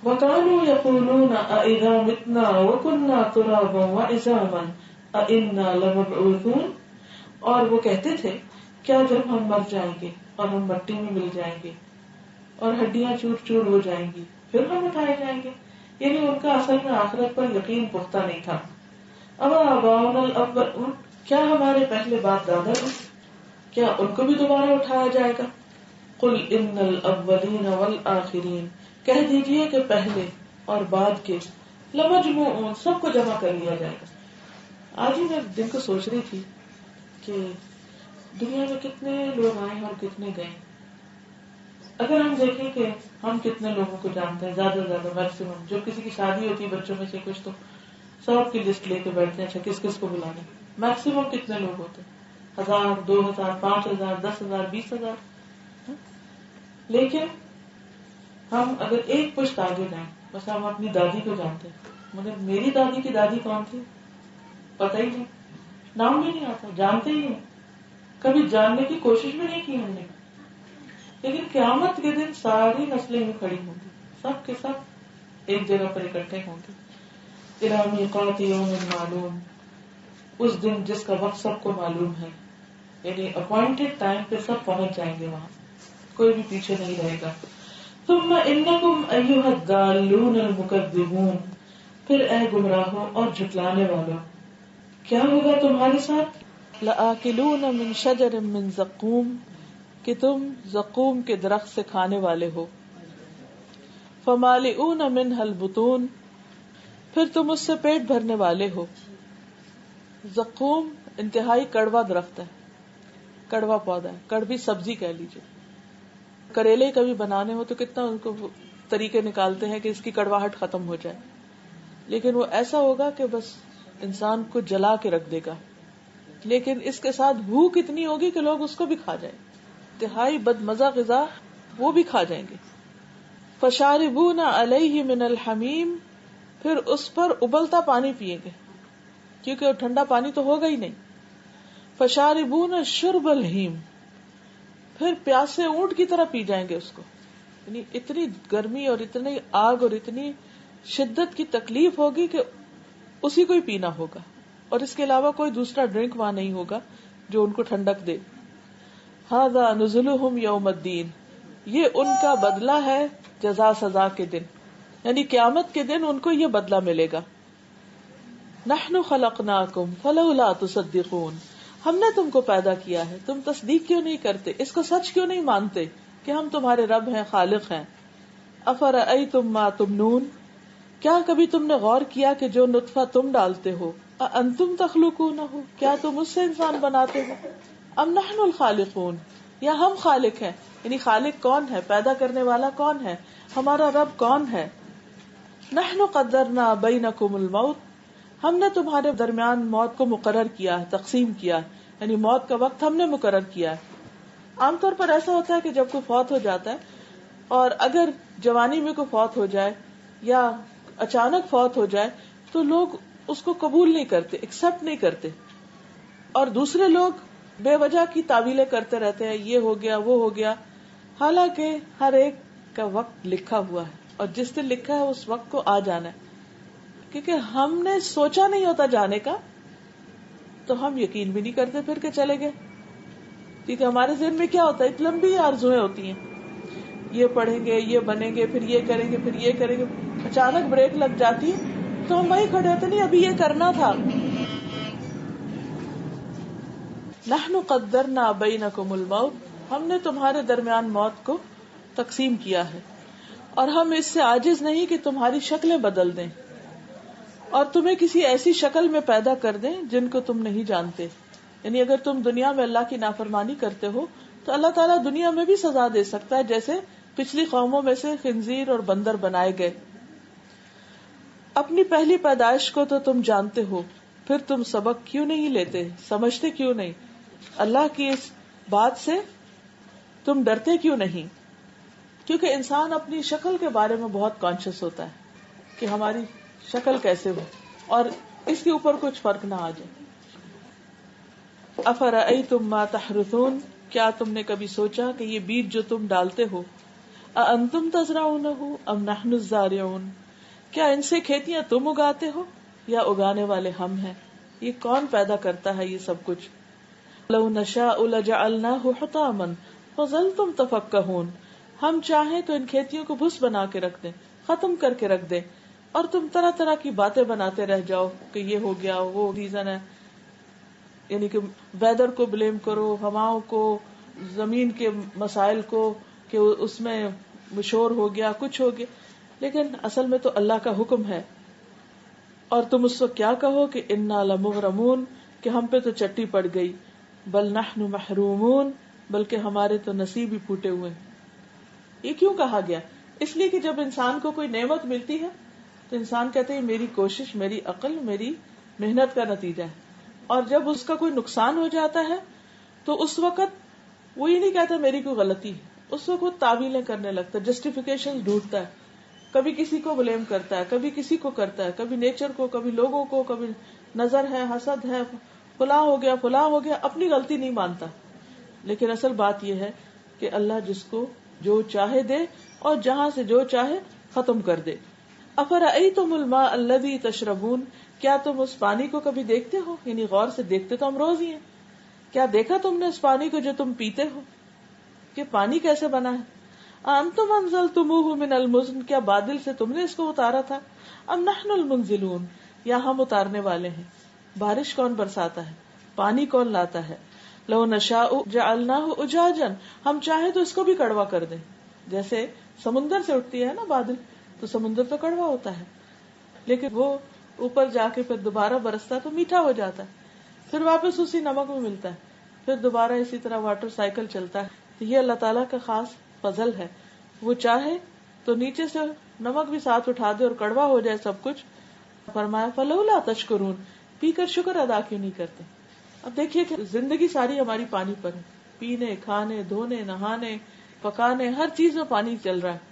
وَكَانُوا يَقُولُونَ أَإِذَا مِتْنَا وَكُنَّا تُرَابًا وَعِظَامًا أَإِنَّا لَمَبْعُوثُونَ، اور وہ کہتے تھے کیا جب ہم مر جائیں گے اور ہم مٹی میں مل جائیں گے اور ہڈیاں چور چور ہو جائیں گی پھر ہم اٹھائے جائیں گے. یعنی ان کا اصل میں آخرت پر یقین پختہ نہیں تھا. اب آباؤنا الاولون، کیا ہمارے پہلے باپ دادا ہیں، کیا ان کو بھی دوبارہ اٹھایا جائے گا؟ قل ان الاولین والآخرین، کہہ دیجئے کہ پہلے اور بعد کے، لمجموعون، سب کو جمع کر لیا جائے گا. آج ہی میں دن کو سوچ رہی تھی کہ دنیا میں کتنے لوگ آئے ہیں اور کتنے گئے. اگر ہم دیکھیں کہ ہم کتنے لوگوں کو جانتے ہیں، زیادہ سے زیادہ میکسیمم، جو کسی کی شادی ہوتی ہے بچوں میں سے کچھ تو سب کی لسٹ لے کے بیٹھتے ہیں، اچھا کس کس کو بلانے. میکسیمم کتنے لوگ ہوتے ہیں؟ 1000، 2000، 5000، 10,000، 20,000. لیکن ہم اگر ایک پشت آگے جائیں، بس ہم اپنی دادی کو جانتے ہیں، مگر میری دادی کی دادی کون تھی پتہ ہی نہیں، نام بھی نہیں آتا، جانتے ہی نہیں، کبھی جاننے کی کوشش بھی نہیں کی ہم نے. لیکن قیامت کے دن ساری نسلیں ہی کھڑی ہوں گی، سب کے سب ایک جگہ پر اکٹھے ہوں گے. اِلَىٰ مِیقَاتِ یَوْمٍ مَّعْلُومٍ، اس دن جس کا وقت سب کو معلوم ہے. یعنی اپوائنٹڈ ٹائم پہ سب پہنچ جائیں گے وہاں، کوئی بھی پیچھے نہیں رہے گا. ثم انکم ایھا الضالون المکذبون، پھر اے گمراہوں اور جھٹلانے والوں، کیا ہوگا تمہارے ساتھ؟ لآکلون من شجر من زقوم، کہ تم زقوم کے درخت سے کھانے والے ہو. فمالئون منہ البطون، پھر تم اس سے پیٹ بھرنے والے ہو. زقوم انتہائی کڑوا درخت ہے، کڑوا پودا ہے، کڑوی سبزی کہہ لیجیے. کریلے کبھی بنانے ہو تو کتنا ان کو طریقے نکالتے ہیں کہ اس کی کڑواہٹ ختم ہو جائے، لیکن وہ ایسا ہوگا کہ بس انسان کو جلا کے رکھ دے گا. لیکن اس کے ساتھ بھوک اتنی ہوگی کہ لوگ اس کو بھی کھا جائیں، انتہائی بد مزہ غذا، وہ بھی کھا جائیں گے. فشاربون علیہ من الحمیم، پھر اس پر ابلتا پانی پیئیں گے کیونکہ وہ ٹھنڈا پانی تو ہوگا ہی نہیں. فشاربون شرب الہیم، پھر پیاسے اونٹ کی طرح پی جائیں گے اس کو. یعنی اتنی گرمی اور اتنی آگ اور اتنی شدت کی تکلیف ہوگی کہ اسی کو ہی پینا ہوگا، اور اس کے علاوہ کوئی دوسرا ڈرنک وہاں نہیں ہوگا جو ان کو ٹھنڈک دے. ھذا نزلھم یوم الدین، یہ ان کا بدلہ ہے جزا سزا کے دن، یعنی قیامت کے دن ان کو یہ بدلہ ملے گا. نحن خلقناکم فلولا تصدقون، ہم نے تم کو پیدا کیا ہے، تم تصدیق کیوں نہیں کرتے، اس کو سچ کیوں نہیں مانتے کہ ہم تمہارے رب ہیں، خالق ہیں. افرأیتم ما تمنون، کیا کبھی تم نے غور کیا کہ جو نطفہ تم ڈالتے ہو، انتم تخلقونہ، کیا تم اس سے انسان بناتے ہو، ام نحن الخالقون، یا ہم خالق ہیں. یعنی خالق کون ہے، پیدا کرنے والا کون ہے، ہمارا رب کون ہے. نحن قدرنا بینکم الموت، ہم نے تمہارے درمیان موت کو مقرر کیا ہے، تقسیم کیا ہے، یعنی موت کا وقت ہم نے مقرر کیا ہے. عام طور پر ایسا ہوتا ہے کہ جب کوئی فوت ہو جاتا ہے، اور اگر جوانی میں کوئی فوت ہو جائے یا اچانک فوت ہو جائے تو لوگ اس کو قبول نہیں کرتے، ایکسپٹ نہیں کرتے، اور دوسرے لوگ بے وجہ کی تعویلیں کرتے رہتے ہیں، یہ ہو گیا وہ ہو گیا. حالانکہ ہر ایک کا وقت لکھا ہوا ہے، اور جس نے لکھا ہے اس وقت کو آ جانا ہے. کیونکہ ہم نے سوچا نہیں ہوتا جانے کا تو ہم یقین بھی نہیں کرتے پھر کہ چلے گئے. کیونکہ ہمارے ذہن میں کیا ہوتا ہے، اتنی لمبی آرزویں ہوتی ہیں، یہ پڑھیں گے، یہ بنیں گے، پھر یہ کریں گے، پھر یہ کریں گے. اچانک بریک لگ جاتی ہے تو ہم وہی کھڑے ہوتے، نہیں ابھی یہ کرنا تھا. نحن قدرنا بینکم الموت، ہم نے تمہارے درمیان موت کو تقسیم کیا ہے، اور ہم اس سے عاجز نہیں کہ تمہاری شکلیں بدل دیں اور تمہیں کسی ایسی شکل میں پیدا کر دیں جن کو تم نہیں جانتے. یعنی اگر تم دنیا میں اللہ کی نافرمانی کرتے ہو تو اللہ تعالیٰ دنیا میں بھی سزا دے سکتا ہے، جیسے پچھلی قوموں میں سے خنزیر اور بندر بنائے گئے. اپنی پہلی پیدائش کو تو تم جانتے ہو، پھر تم سبق کیوں نہیں لیتے، سمجھتے کیوں نہیں؟ اللہ کی اس بات سے تم ڈرتے کیوں نہیں؟ کیونکہ انسان اپنی شکل کے بارے میں بہت کانشیس ہوتا ہے کہ ہماری شکل کیسے ہو، اور اس کے اوپر کچھ فرق نہ آ جائے. افرأیتم ما تحرثون، کیا تم نے کبھی سوچا کہ یہ بیج جو تم ڈالتے ہو، اانتم تزرعونہ ام نحن الزارعون، کیا ان سے کھیتیاں تم اگاتے ہو یا اگانے والے ہم ہیں؟ یہ کون پیدا کرتا ہے یہ سب کچھ؟ لو نشاء لجعلناہ حطاما فظلتم تفکہون، ہم چاہیں تو ان کھیتیوں کو بھس بنا کے رکھ دیں، ختم کر کے رکھ دیں، اور تم طرح طرح کی باتیں بناتے رہ جاؤ کہ یہ ہو گیا، وہ ریزن ہے. یعنی کہ ویدر کو بلیم کرو، ہواؤں کو، زمین کے مسائل کو، کہ اس میں شور ہو گیا، کچھ ہو گیا. لیکن اصل میں تو اللہ کا حکم ہے، اور تم اس وقت کیا کہو کہ انا لمغرمون، کہ ہم پہ تو چٹی پڑ گئی. بل نحن محرومون، بلکہ ہمارے تو نصیب ہی پھوٹے ہوئے. یہ کیوں کہا گیا؟ اس لیے کہ جب انسان کو کوئی نعمت ملتی ہے تو انسان کہتے ہیں میری کوشش، میری عقل، میری محنت کا نتیجہ ہے. اور جب اس کا کوئی نقصان ہو جاتا ہے تو اس وقت وہ یہ نہیں کہتا میری کوئی غلطی ہے، اس وقت وہ تعویلیں کرنے لگتا ہے، جسٹیفیکیشن ڈھونڈتا ہے، کبھی کسی کو بلیم کرتا ہے، کبھی کسی کو کرتا ہے، کبھی نیچر کو، کبھی لوگوں کو، کبھی نظر ہے، حسد ہے، فلاں ہو گیا فلاں ہو گیا، اپنی غلطی نہیں مانتا. لیکن اصل بات یہ ہے کہ اللہ جس کو جو چاہے دے اور جہاں سے جو چاہے ختم کر دے. افرأیتم الماء الذی تشربون، کیا تم اس پانی کو کبھی دیکھتے ہو؟ یعنی غور سے دیکھتے تو ہم روز ہی ہیں. کیا دیکھا تم نے اس پانی کو جو تم پیتے ہو کہ پانی کیسے بنا ہے؟ انتم انزلتموہ من المزن، کیا بادل سے تم نے اس کو اتارا تھا؟ ام نحن المنزلون، یا ہم اتارنے والے ہیں؟ بارش کون برساتا ہے؟ پانی کون لاتا ہے؟ لو نشاء جعلناہ اجاجا، ہم چاہے تو اس کو بھی کڑوا کر دیں. جیسے سمندر سے اٹھتی ہے نا بادل، تو سمندر تو کڑوا ہوتا ہے، لیکن وہ اوپر جا کے پھر دوبارہ برستا ہے تو میٹھا ہو جاتا ہے، پھر واپس اسی نمک میں ملتا ہے، پھر دوبارہ اسی طرح واٹر سائیکل چلتا ہے. تو یہ اللہ تعالیٰ کا خاص فضل ہے، وہ چاہے تو نیچے سے نمک بھی ساتھ اٹھا دے اور کڑوا ہو جائے سب کچھ. فرمایا فلولا تشکرون، پی کر شکر ادا کیوں نہیں کرتے؟ اب دیکھیے کہ زندگی ساری ہماری پانی پر ہے، پینے، کھانے، دھونے، نہانے، پکانے، ہر چیز میں پانی چل رہا ہے.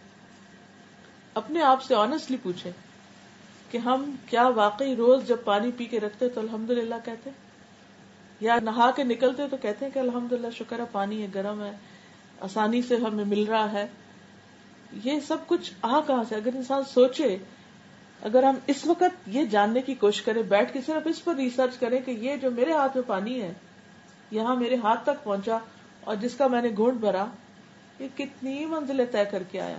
اپنے آپ سے آنےسٹلی پوچھیں کہ ہم کیا واقعی روز جب پانی پی کے رکھتے تو الحمدللہ کہتے، یا نہا کے نکلتے تو کہتے ہیں کہ الحمدللہ شکر ہے پانی ہے، گرم ہے، آسانی سے ہمیں مل رہا ہے. یہ سب کچھ کہاں سے؟ اگر انسان سوچے، اگر ہم اس وقت یہ جاننے کی کوشش کریں، بیٹھ کے صرف اس پر ریسرچ کریں کہ یہ جو میرے ہاتھ میں پانی ہے، یہاں میرے ہاتھ تک پہنچا اور جس کا میں نے گھونٹ بھرا، یہ کتنی منزلیں طے کر کے آیا.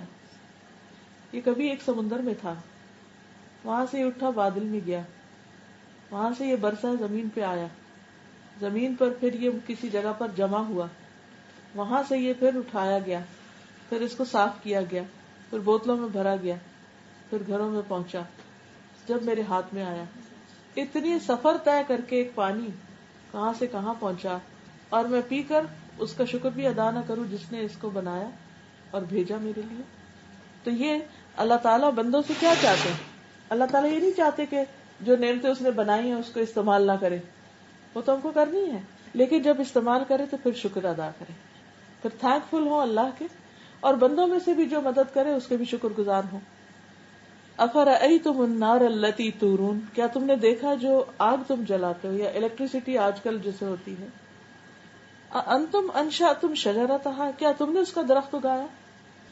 یہ کبھی ایک سمندر میں تھا، وہاں سے یہ اٹھا بادل میں گیا، وہاں سے یہ برسا زمین پہ آیا، زمین پر پھر یہ کسی جگہ پر جمع ہوا، وہاں سے یہ پھر اٹھایا گیا، پھر اس کو صاف کیا گیا، پھر بوتلوں میں بھرا گیا، پھر گھروں میں پہنچا، جب میرے ہاتھ میں آیا. اتنی سفر طے کر کے ایک پانی کہاں سے کہاں پہنچا، اور میں پی کر اس کا شکر بھی ادا نہ کروں جس نے اس کو بنایا اور بھیجا میرے لیے. تو یہ اللہ تعالیٰ بندوں سے کیا چاہتے ہیں؟ اللہ تعالیٰ یہ نہیں چاہتے کہ جو نعمتیں اس نے بنائی ہیں اس کو استعمال نہ کرے، وہ تو ہم کو کرنی ہے، لیکن جب استعمال کرے تو پھر شکر ادا کرے، پھر تھینک فل ہو اللہ کے، اور بندوں میں سے بھی جو مدد کرے اس کے بھی شکر گزار ہوں. افرأیتم النار التی تورون، کیا تم نے دیکھا جو آگ تم جلاتے ہو، یا الیکٹریسٹی آج کل جسے ہوتی ہے، انتم انشأتم شجرتها، کیا تم نے اس کا درخت اگایا؟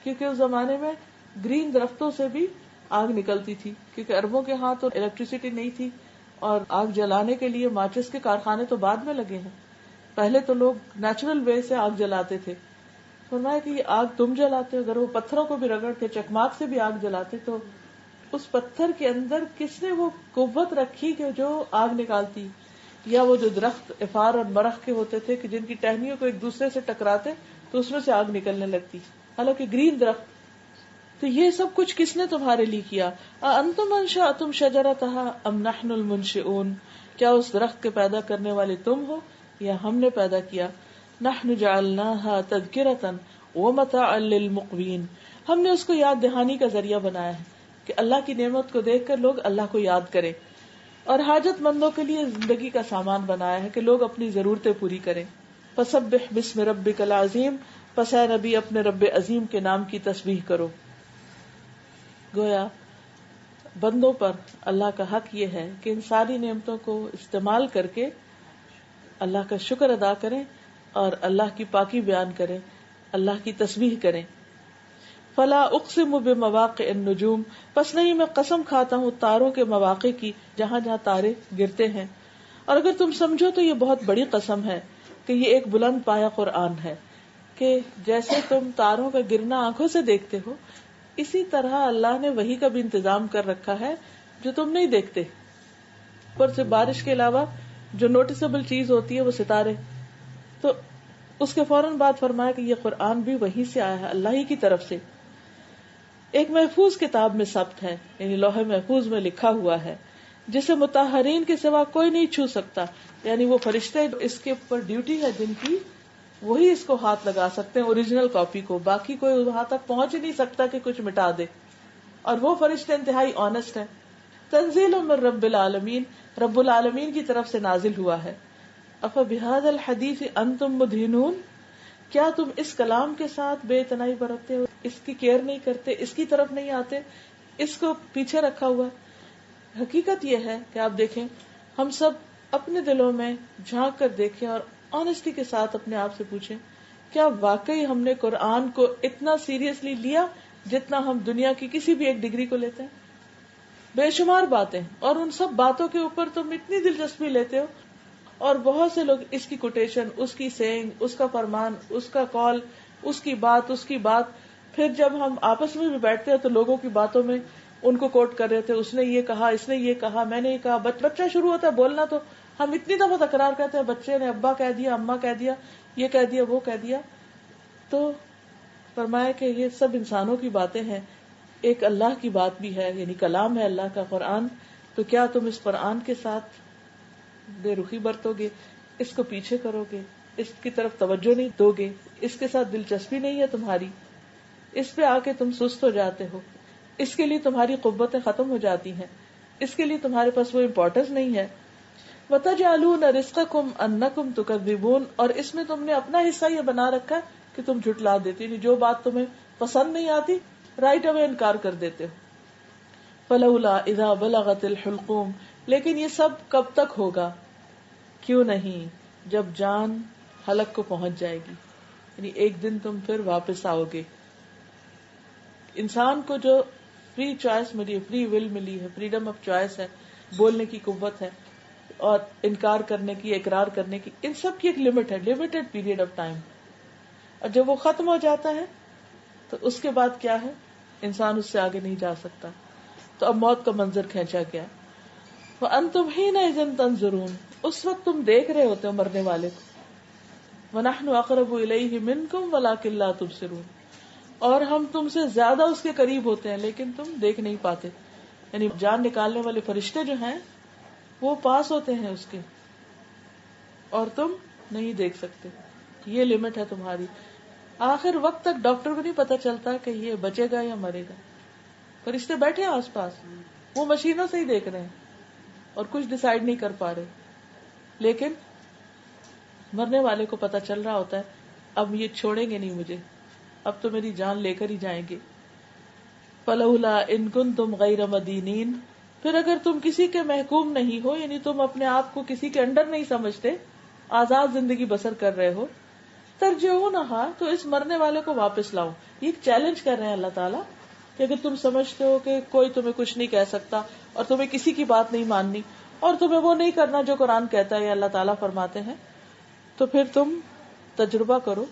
کیونکہ اس زمانے میں گرین درختوں سے بھی آگ نکلتی تھی، کیونکہ عربوں کے ہاں تو الیکٹریسٹی نہیں تھی، اور آگ جلانے کے لیے ماچس کے کارخانے تو بعد میں لگے ہیں، پہلے تو لوگ نیچرل وے سے آگ جلاتے تھے. فرمایا کہ یہ آگ تم جلاتے ہو، اگر وہ پتھروں کو بھی رگڑ کے چکماک سے بھی آگ جلاتے تو اس پتھر کے اندر کس نے وہ قوت رکھی کہ جو آگ نکالتی؟ یا وہ جو درخت افار اور مرخ کے ہوتے تھے کہ جن کی ٹہنیوں کو ایک دوسرے سے ٹکراتے تو اس میں سے آگ نکلنے لگتی، حالانکہ گرین درخت. تو یہ سب کچھ کس نے تمہارے لیے کیا؟ انتم انشأتم شجرتها ام نحن المنشئون، کیا اس درخت کے پیدا کرنے والے تم ہو یا ہم نے پیدا کیا؟ نحن جعلناها تذکرة ومتاعا للمقوین، ہم نے اس کو یاد دہانی کا ذریعہ بنایا ہے کہ اللہ کی نعمت کو دیکھ کر لوگ اللہ کو یاد کریں، اور حاجت مندوں کے لیے زندگی کا سامان بنایا ہے کہ لوگ اپنی ضرورتیں پوری کریں. فسبح باسم ربک العظیم، پس اے نبی اپنے رب عظیم کے نام کی تسبیح کرو. گویا بندوں پر اللہ کا حق یہ ہے کہ ان ساری نعمتوں کو استعمال کر کے اللہ کا شکر ادا کریں اور اللہ کی پاکی بیان کریں، اللہ کی تسبیح کریں. فلا اقسم بمواقع النجوم، پس نہیں میں قسم کھاتا ہوں تاروں کے مواقع کی، جہاں جہاں تارے گرتے ہیں. اور اگر تم سمجھو تو یہ بہت بڑی قسم ہے کہ یہ ایک بلند پایا قرآن ہے، کہ جیسے تم تاروں کا گرنا آنکھوں سے دیکھتے ہو، اسی طرح اللہ نے وحی کا بھی انتظام کر رکھا ہے جو تم نہیں دیکھتے. اوپر سے بارش کے علاوہ جو نوٹسبل چیز ہوتی ہے وہ ستارے. تو اس کے فوراً بعد فرمایا کہ یہ قرآن بھی وحی سے آیا ہے، اللہ ہی کی طرف سے، ایک محفوظ کتاب میں ثبت ہے، یعنی لوح محفوظ میں لکھا ہوا ہے، جسے مطہرین کے سوا کوئی نہیں چھو سکتا، یعنی وہ فرشتے اس کے اوپر ڈیوٹی ہے جن کی، وہی اس کو ہاتھ لگا سکتے ہیں اوریجنل کاپی کو، باقی کوئی وہاں تک پہنچ ہی نہیں سکتا کہ کچھ مٹا دے، اور وہ فرشتے انتہائی آنےسٹ ہیں. تنزیل من رب العالمین، رب العالمین کی طرف سے نازل ہوا ہے. افبہذا الحدیث انتم مدہنون، کیا تم اس کلام کے ساتھ بے اتنائی برتتے ہو، اس کی کیئر نہیں کرتے، اس کی طرف نہیں آتے، اس کو پیچھے رکھا ہوا. حقیقت یہ ہے کہ آپ دیکھیں، ہم سب اپنے دلوں میں جھانک کر دیکھیں اور آنےسٹی کے ساتھ اپنے آپ سے پوچھیں، کیا واقعی ہم نے قرآن کو اتنا سیریسلی لیا جتنا ہم دنیا کی کسی بھی ایک ڈگری کو لیتے ہیں؟ بے شمار باتیں، اور ان سب باتوں کے اوپر تم اتنی دلچسپی لیتے ہو، اور بہت سے لوگ اس کی کوٹیشن، اس کی سینگ، اس کا فرمان، اس کا کال، اس کی بات، پھر جب ہم آپس میں بھی بیٹھتے ہیں تو لوگوں کی باتوں میں ان کو کوٹ کر رہے تھے، اس نے یہ کہا، اس نے یہ کہا، میں نے یہ کہا. بچہ شروع ہوتا ہے بولنا تو ہم اتنی دفعہ تکرار کرتے ہیں، بچے نے ابا کہہ دیا، اماں کہہ دیا، یہ کہہ دیا، وہ کہہ دیا. تو فرمایا کہ یہ سب انسانوں کی باتیں ہیں، ایک اللہ کی بات بھی ہے، یعنی کلام ہے اللہ کا قرآن. تو کیا تم اس قرآن کے ساتھ بے رخی برتو گے، اس کو پیچھے کرو گے، اس کی طرف توجہ نہیں دو گے، اس کے ساتھ دلچسپی نہیں ہے تمہاری، اس پہ آ کے تم سست ہو جاتے ہو، اس کے لیے تمہاری قوتیں ختم ہو جاتی ہیں، اس کے لیے تمہارے پاس وہ امپورٹنس نہیں ہے. وَتَجْعَلُونَ رِزْقَكُمْ أَنَّكُمْ تُكَذِّبُونَ، اور اس میں تم نے اپنا حصہ یہ بنا رکھا کہ تم جھٹلا دیتے، یعنی جو بات تمہیں پسند نہیں آتی رائٹ اوے انکار کر دیتے ہو. فَلَوْلَا إِذَا بَلَغَتِ الْحُلْقُومَ، لیکن یہ سب کب تک ہوگا، کیوں نہیں جب جان حلق کو پہنچ جائے گی، یعنی ایک دن تم پھر واپس آؤ گے. انسان کو جو فری چوائس ملی ہے، فری ول ملی ہے، فریڈم آف چوائس ہے، بولنے کی قوت ہے اور انکار کرنے کی، اقرار کرنے کی، ان سب کی ایک لمٹ ہے، لمیٹڈ پیریڈ آف ٹائم. اور جب وہ ختم ہو جاتا ہے تو اس کے بعد کیا ہے، انسان اس سے آگے نہیں جا سکتا. تو اب موت کا منظر کھینچا گیا. وَأَنْتُمْ حِينَئِذٍ تَنظُرُونَ، اس وقت تم دیکھ رہے ہوتے ہو مرنے والے کو. وَنَحْنُ أَقْرَبُ إِلَيْهِ مِنْكُمْ وَلَكِنْ لَا تُبْصِرُونَ، اور ہم تم سے زیادہ اس کے قریب ہوتے ہیں لیکن تم دیکھ نہیں پاتے. یعنی جان نکالنے والے فرشتے جو ہیں وہ پاس ہوتے ہیں اس کے، اور تم نہیں دیکھ سکتے. یہ لمٹ ہے تمہاری. آخر وقت تک ڈاکٹر کو نہیں پتا چلتا کہ یہ بچے گا یا مرے گا. فرشتے بیٹھے آس پاس، وہ مشینوں سے ہی دیکھ رہے ہیں اور کچھ ڈیسائیڈ نہیں کر پا رہے. لیکن مرنے والے کو پتا چل رہا ہوتا ہے اب یہ چھوڑیں گے نہیں مجھے، اب تو میری جان لے کر ہی جائیں گے. فَلَوْلَا إِن كُنتُمْ غَيْرَ مَدِينِينَ، پھر اگر تم کسی کے محکوم نہیں ہو، یعنی تم اپنے آپ کو کسی کے انڈر نہیں سمجھتے، آزاد زندگی بسر کر رہے ہو، ترجعونہا، تو اس مرنے والے کو واپس لاؤ. یہ ایک چیلنج کر رہے ہیں اللہ تعالیٰ کہ اگر تم سمجھتے ہو کہ کوئی تمہیں کچھ نہیں کہہ سکتا اور تمہیں کسی کی بات نہیں ماننی اور تمہیں وہ نہیں کرنا جو قرآن کہتا ہے یا اللہ تعالیٰ فرماتے ہیں، تو پھر تم تجربہ کرو.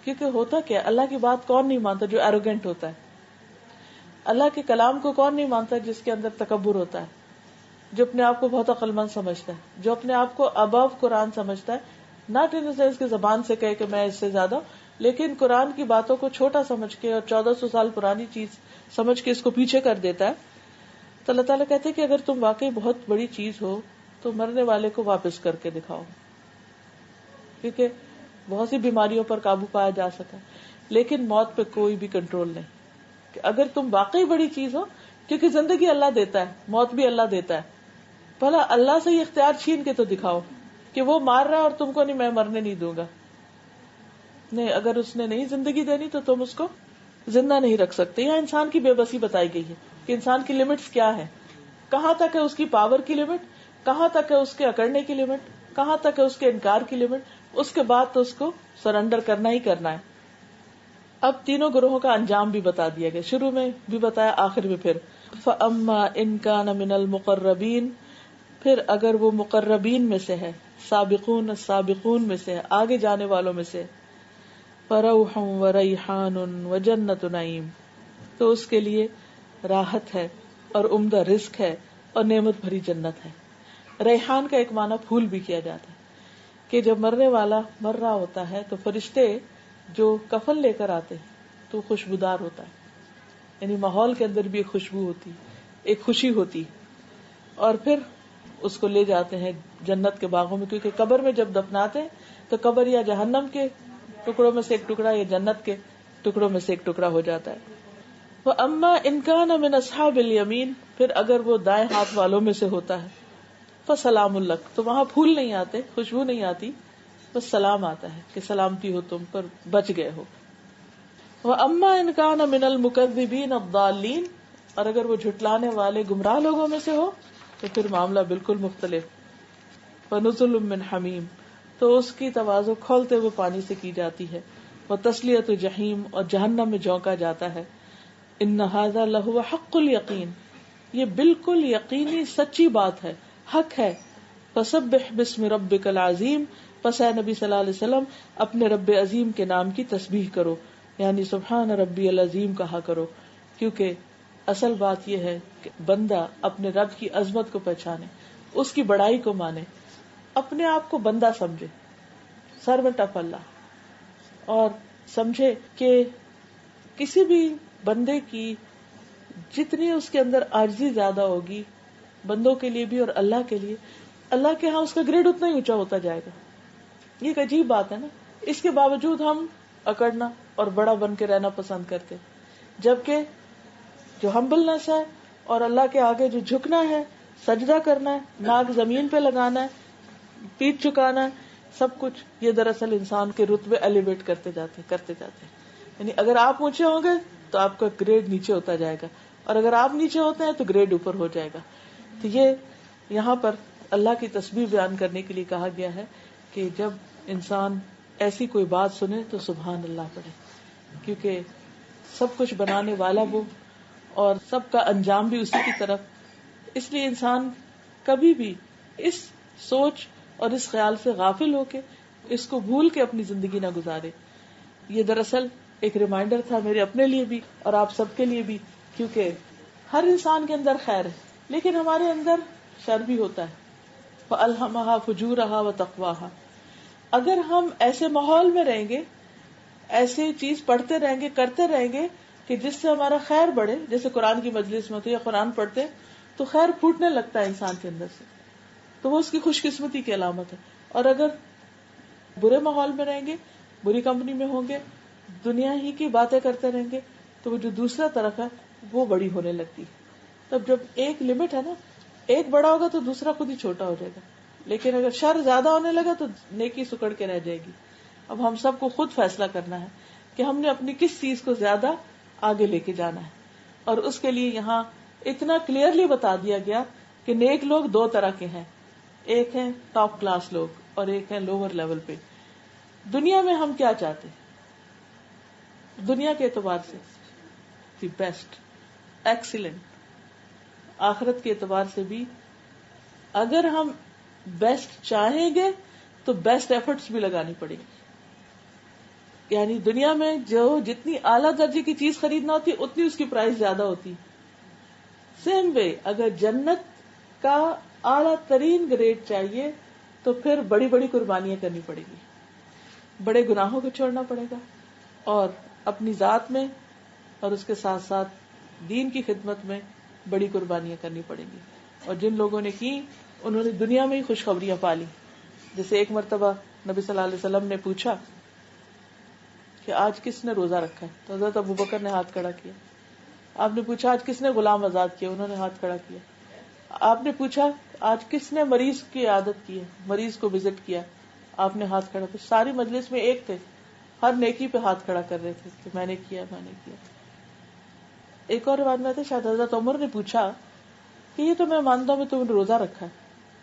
کیونکہ ہوتا کیا، اللہ کی بات کون نہیں مانتا جو ایروگینٹ ہوتا ہے، اللہ کے کلام کو کون نہیں مانتا جس کے اندر تکبر ہوتا ہے، جو اپنے آپ کو بہت عقل مند سمجھتا ہے، جو اپنے آپ کو ابو قرآن سمجھتا ہے، ناٹ ان سینس کی زبان سے کہے کہ میں اس سے زیادہ، لیکن قرآن کی باتوں کو چھوٹا سمجھ کے اور 1400 سال پرانی چیز سمجھ کے اس کو پیچھے کر دیتا ہے. تو اللہ تعالیٰ کہتے ہیں کہ اگر تم واقعی بہت بڑی چیز ہو تو مرنے والے کو واپس کر کے دکھاؤ. کیونکہ بہت سی بیماریوں پر قابو پایا جا سکا لیکن موت پہ کوئی بھی کنٹرول نہیں. کہ اگر تم واقعی بڑی چیز ہو، کیونکہ زندگی اللہ دیتا ہے، موت بھی اللہ دیتا ہے، بھلا اللہ سے یہ اختیار چھین کے تو دکھاؤ کہ وہ مار رہا ہے اور تم کو نہیں، میں مرنے نہیں دوں گا. نہیں، اگر اس نے نہیں زندگی دینی تو تم اس کو زندہ نہیں رکھ سکتے. یہاں انسان کی بے بسی بتائی گئی ہے کہ انسان کی لمٹس کیا ہے، کہاں تک ہے اس کی پاور کی لمٹ، کہاں تک ہے اس کے اکڑنے کی لمٹ، کہاں تک ہے اس کے انکار کی لمٹ. اس کے بعد تو اس کو سرنڈر کرنا ہی کرنا ہے. اب تینوں گروہوں کا انجام بھی بتا دیا گیا، شروع میں بھی بتایا، آخر میں پھر. فَأَمَّا إِن كَانَ مِنَ الْمُقَرَّبِينَ، پھر اگر وہ مقربین میں سے ہے، سابقون السابقون میں سے ہے، آگے جانے والوں میں سے، فَرَوْحٌ وَرَيْحَانٌ وَجَنَّتُ نَعِيمٍ، تو اس کے لیے راحت ہے اور عمدہ رزق ہے اور نعمت بھری جنت ہے. ریحان کا ایک معنی پھول بھی کیا جاتا ہے کہ جب مرنے والا مر رہا ہوتا ہے تو فرشتے جو کفن لے کر آتے ہیں تو خوشبودار ہوتا ہے، یعنی ماحول کے اندر بھی ایک خوشبو ہوتی، ایک خوشی ہوتی، اور پھر اس کو لے جاتے ہیں جنت کے باغوں میں. کیونکہ قبر میں جب دفناتے ہیں تو قبر یا جہنم کے ٹکڑوں میں سے ایک ٹکڑا یا جنت کے ٹکڑوں میں سے ایک ٹکڑا ہو جاتا ہے. وَأَمَّا إِن كَانَ مِنْ أَصْحَابِ الْيَمِينَ، پھر اگر وہ دائیں ہاتھ والوں میں سے ہوتا ہے، فَسَلَامٌ لَكَ، تو وہاں پھول نہیں آتے، خوشبو نہیں آتی، بس سلام آتا ہے کہ سلامتی ہو، تم پر بچ گئے ہو. وَأَمَّا إِن كَانَ مِنَ الْمُكَذِّبِينَ الضَّالِّينَ، اور اگر وہ جھٹلانے والے گمراہ لوگوں میں سے ہو تو پھر معاملہ بالکل مختلف. فَنُزُلٌ مِّنْ حَمِيمٍ، تو اس کی تواضع کھولتے ہوئے پانی سے کی جاتی ہے. وَتَصْلِيَةُ جَحِيمٍ، اور جہنم میں جھونکا جاتا ہے. إِنَّ هَذَا لَهُوَ حَقُّ الْيَقِينِ، یہ بالکل یقینی سچی بات ہے، حق ہے. فسبح باسم ربک العظیم، پس اے نبی صلی اللہ علیہ وسلم اپنے رب عظیم کے نام کی تسبیح کرو، یعنی سبحان ربی العظیم کہا کرو، کیونکہ اصل بات یہ ہے کہ بندہ اپنے رب کی عظمت کو پہچانے، اس کی بڑائی کو مانے، اپنے آپ کو بندہ سمجھے، سرونٹ آف اللہ، اور سمجھے کہ کسی بھی بندے کی جتنی اس کے اندر عاجزی زیادہ ہوگی، بندوں کے لیے بھی اور اللہ کے لیے، اللہ کے ہاں اس کا گریڈ اتنا ہی اونچا ہوتا جائے گا. یہ ایک عجیب بات ہے نا. اس کے باوجود ہم اکڑنا اور بڑا بن کے رہنا پسند کرتے، جبکہ جو ہمبلنس ہے اور اللہ کے آگے جو جھکنا ہے، سجدہ کرنا ہے، ناک زمین پہ لگانا ہے، پیٹھ چکانا ہے، سب کچھ یہ دراصل انسان کے رتبے ایلیویٹ کرتے جاتے. یعنی اگر آپ اونچے ہوں گے تو آپ کا گریڈ نیچے ہوتا جائے گا، اور اگر آپ نیچے ہوتے ہیں تو گریڈ اوپر ہو جائے گا. تو یہ یہاں پر اللہ کی تسبیح بیان کرنے کے لیے کہا گیا ہے کہ جب انسان ایسی کوئی بات سنے تو سبحان اللہ پڑھے، کیونکہ سب کچھ بنانے والا وہ اور سب کا انجام بھی اسی کی طرف. اس لیے انسان کبھی بھی اس سوچ اور اس خیال سے غافل ہو کے اس کو بھول کے اپنی زندگی نہ گزارے. یہ دراصل ایک ریمائنڈر تھا میرے اپنے لیے بھی اور آپ سب کے لیے بھی، کیونکہ ہر انسان کے اندر خیر ہے لیکن ہمارے اندر شر بھی ہوتا ہے. فَأَلْهَمَهَا فُجُورَهَا وَتَقْوَاهَا. اگر ہم ایسے ماحول میں رہیں گے، ایسے چیز پڑھتے رہیں گے، کرتے رہیں گے کہ جس سے ہمارا خیر بڑھے، جیسے قرآن کی مجلس میں ہوتے یا قرآن پڑھتے تو خیر پھوٹنے لگتا ہے انسان کے اندر سے، تو وہ اس کی خوش قسمتی کی علامت ہے. اور اگر برے ماحول میں رہیں گے، بری کمپنی میں ہوں گے، دنیا ہی کی باتیں کرتے رہیں گے، تو وہ جو دوسرا طرف ہے وہ بڑی ہونے لگتی ہے. تب جب ایک لمٹ ہے نا، ایک بڑا ہوگا تو دوسرا خود ہی چھوٹا ہو جائے گا. لیکن اگر شر زیادہ ہونے لگا تو نیکی سکڑ کے رہ جائے گی. اب ہم سب کو خود فیصلہ کرنا ہے کہ ہم نے اپنی کس چیز کو زیادہ آگے لے کے جانا ہے. اور اس کے لیے یہاں اتنا کلیئرلی بتا دیا گیا کہ نیک لوگ دو طرح کے ہیں، ایک ہیں ٹاپ کلاس لوگ اور ایک ہیں لوور لیول پہ. دنیا میں ہم کیا چاہتے ہیں؟ دنیا کے اعتبار سے دی بیسٹ، ایکسیلنٹ. آخرت کے اعتبار سے بھی اگر ہم بیسٹ چاہیں گے تو بیسٹ ایفرٹس بھی لگانی پڑے گی. یعنی دنیا میں جو جتنی اعلیٰ درجے کی چیز خریدنا ہوتی ہے اتنی اس کی پرائس زیادہ ہوتی. سیم وے اگر جنت کا اعلیٰ ترین گریڈ چاہیے تو پھر بڑی بڑی قربانیاں کرنی پڑے گی، بڑے گناہوں کو چھوڑنا پڑے گا، اور اپنی ذات میں اور اس کے ساتھ ساتھ دین کی خدمت میں بڑی قربانیاں کرنی پڑیں گی. اور جن لوگوں نے کی انہوں نے دنیا میں ہی خوشخبریاں پالی. جیسے ایک مرتبہ نبی صلی اللہ علیہ وسلم نے پوچھا کہ آج کس نے روزہ رکھا ہے، تو حضرت ابوبکر نے ہاتھ کھڑا کیا. آپ نے پوچھا آج کس نے غلام آزاد کیا، انہوں نے ہاتھ کھڑا کیا. آپ نے پوچھا آج کس نے مریض کی عادت کی ہے، مریض کو وزٹ کیا، آپ نے ہاتھ کھڑا کیا. ساری مجلس میں ایک تھے، ہر نیکی پہ ہاتھ کھڑا کر رہے تھے کہ میں نے کیا، میں نے کیا. ایک اور روایت میں تھا شاید حضرت عمر نے پوچھا کہ یہ تو میں مانتا ہوں تم نے روزہ رکھا ہے،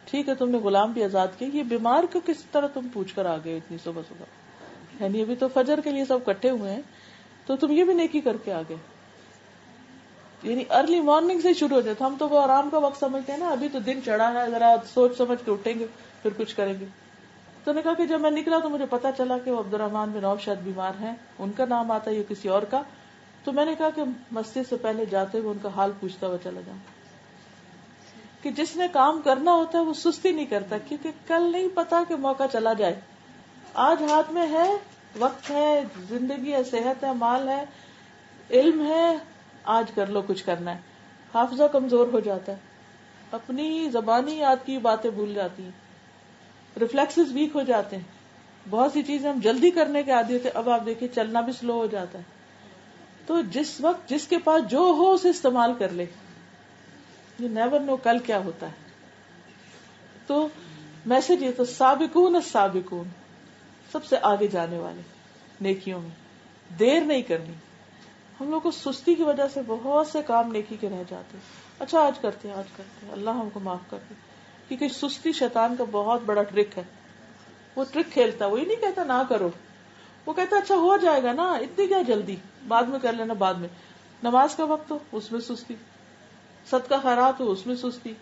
ٹھیک ہے تم نے غلام بھی آزاد کیا، یہ بیمار کو کس طرح تم پوچھ کر آ گئے اتنی صبح صبح، یعنی ابھی تو فجر کے لیے سب کٹھے ہوئے ہیں تو تم یہ بھی نیکی کر کے آ گئے. یعنی ارلی مارننگ سے شروع ہو جاتا. ہم تو وہ آرام کا وقت سمجھتے ہیں نا، ابھی تو دن چڑھا ہے، ذرا سوچ سمجھ کے اٹھیں گے پھر کچھ کریں گے. تو نے کہا کہ جب میں نکلا تو مجھے پتا چلا کہ وہ عبد الرحمن بن عوف شاید بیمار ہیں، ان کا نام آتا ہے یا کسی اور کا. تو میں نے کہا کہ مسجد سے پہلے جاتے ہوئے ان کا حال پوچھتا ہوا چلا جاؤں. کہ جس نے کام کرنا ہوتا ہے وہ سستی نہیں کرتا، کیونکہ کل نہیں پتا کہ موقع چلا جائے. آج ہاتھ میں ہے، وقت ہے، زندگی ہے، صحت ہے، مال ہے، علم ہے، آج کر لو کچھ کرنا ہے. حافظہ کمزور ہو جاتا ہے، اپنی زبانی یاد کی باتیں بھول جاتی ہیں، ریفلیکسز ویک ہو جاتے ہیں، بہت سی چیزیں ہم جلدی کرنے کے عادی ہوتے. اب آپ دیکھیں چلنا بھی سلو ہو جاتا ہے. تو جس وقت جس کے پاس جو ہو اسے استعمال کر لے. یو نیور نو کل کیا ہوتا ہے. تو میسج یہ تو سابقون السابقون، سب سے آگے جانے والے نیکیوں میں، دیر نہیں کرنی. ہم لوگ کو سستی کی وجہ سے بہت سے کام نیکی کے رہ جاتے ہیں. اچھا آج کرتے ہیں، آج کرتے ہیں، اللہ ہم کو معاف کر دے. کیونکہ سستی شیطان کا بہت بڑا ٹرک ہے. وہ ٹرک کھیلتا، وہی نہیں کہتا نہ کرو، وہ کہتا اچھا ہو جائے گا نا، اتنی کیا جلدی، بعد میں کر لینا بعد میں. نماز کا وقت ہو اس میں سستی، صدقہ خیرات ہو اس میں سستی.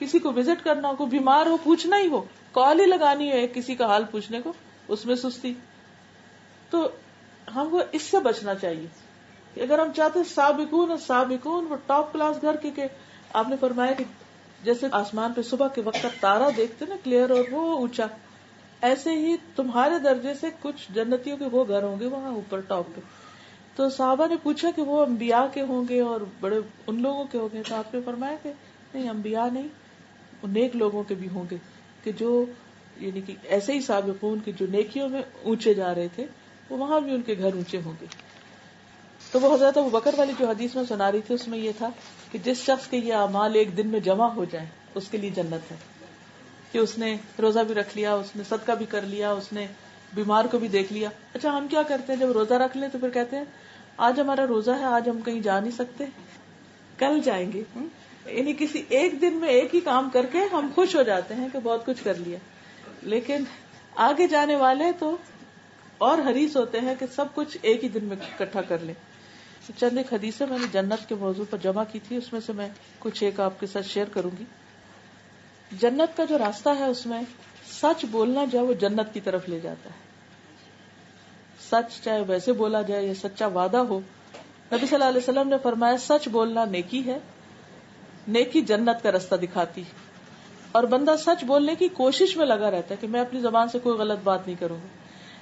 کسی کو وزٹ کرنا ہو, کوئی بیمار ہو, پوچھنا ہی ہو, کال ہی لگانی ہے کسی کا حال پوچھنے کو, اس میں سستی. تو ہم کو اس سے بچنا چاہیے کہ اگر ہم چاہتے سابقون وہ ٹاپ کلاس گھر کے, آپ نے فرمایا کہ جیسے آسمان پہ صبح کے وقت تارا دیکھتے نا کلیئر اور وہ اونچا, ایسے ہی تمہارے درجے سے کچھ جنتیوں کے وہ گھر ہوں گے وہاں اوپر ٹاپ پہ. تو صحابہ نے پوچھا کہ وہ انبیاء کے ہوں گے اور بڑے ان لوگوں کے ہوں گے, تو آپ نے فرمایا کہ نہیں, انبیاء نہیں, نیک لوگوں کے بھی ہوں گے, کہ جو یعنی کہ ایسے ہی سابقون کی جو نیکیوں میں اونچے جا رہے تھے وہ وہاں بھی ان کے گھر اونچے ہوں گے. تو وہ حضرت ابوبکر والی جو حدیث میں سنا رہی تھی اس میں یہ تھا کہ جس شخص کے یہ اعمال ایک دن میں جمع ہو جائیں اس کے لیے جنت ہے, کہ اس نے روزہ بھی رکھ لیا, اس نے صدقہ بھی کر لیا, اس نے بیمار کو بھی دیکھ لیا. اچھا ہم کیا کرتے ہیں جب روزہ رکھ لیں تو پھر کہتے ہیں آج ہمارا روزہ ہے, آج ہم کہیں جا نہیں سکتے, کل جائیں گے. یعنی کسی ایک دن میں ایک ہی کام کر کے ہم خوش ہو جاتے ہیں کہ بہت کچھ کر لیا, لیکن آگے جانے والے تو اور حریص ہوتے ہیں کہ سب کچھ ایک ہی دن میں اکٹھا کر لیں. چند ایک حدیثیں میں نے جنت کے موضوع پر جمع کی تھی, اس میں سے میں کچھ ایک آپ کے ساتھ شیئر کروں گی. جنت کا جو راستہ ہے اس میں سچ بولنا جو ہے وہ جنت کی طرف لے جاتا ہے. سچ چاہے ویسے بولا جائے یا سچا وعدہ ہو, نبی صلی اللہ علیہ وسلم نے فرمایا سچ بولنا نیکی ہے, نیکی جنت کا راستہ دکھاتی ہے. اور بندہ سچ بولنے کی کوشش میں لگا رہتا ہے کہ میں اپنی زبان سے کوئی غلط بات نہیں کروں گا,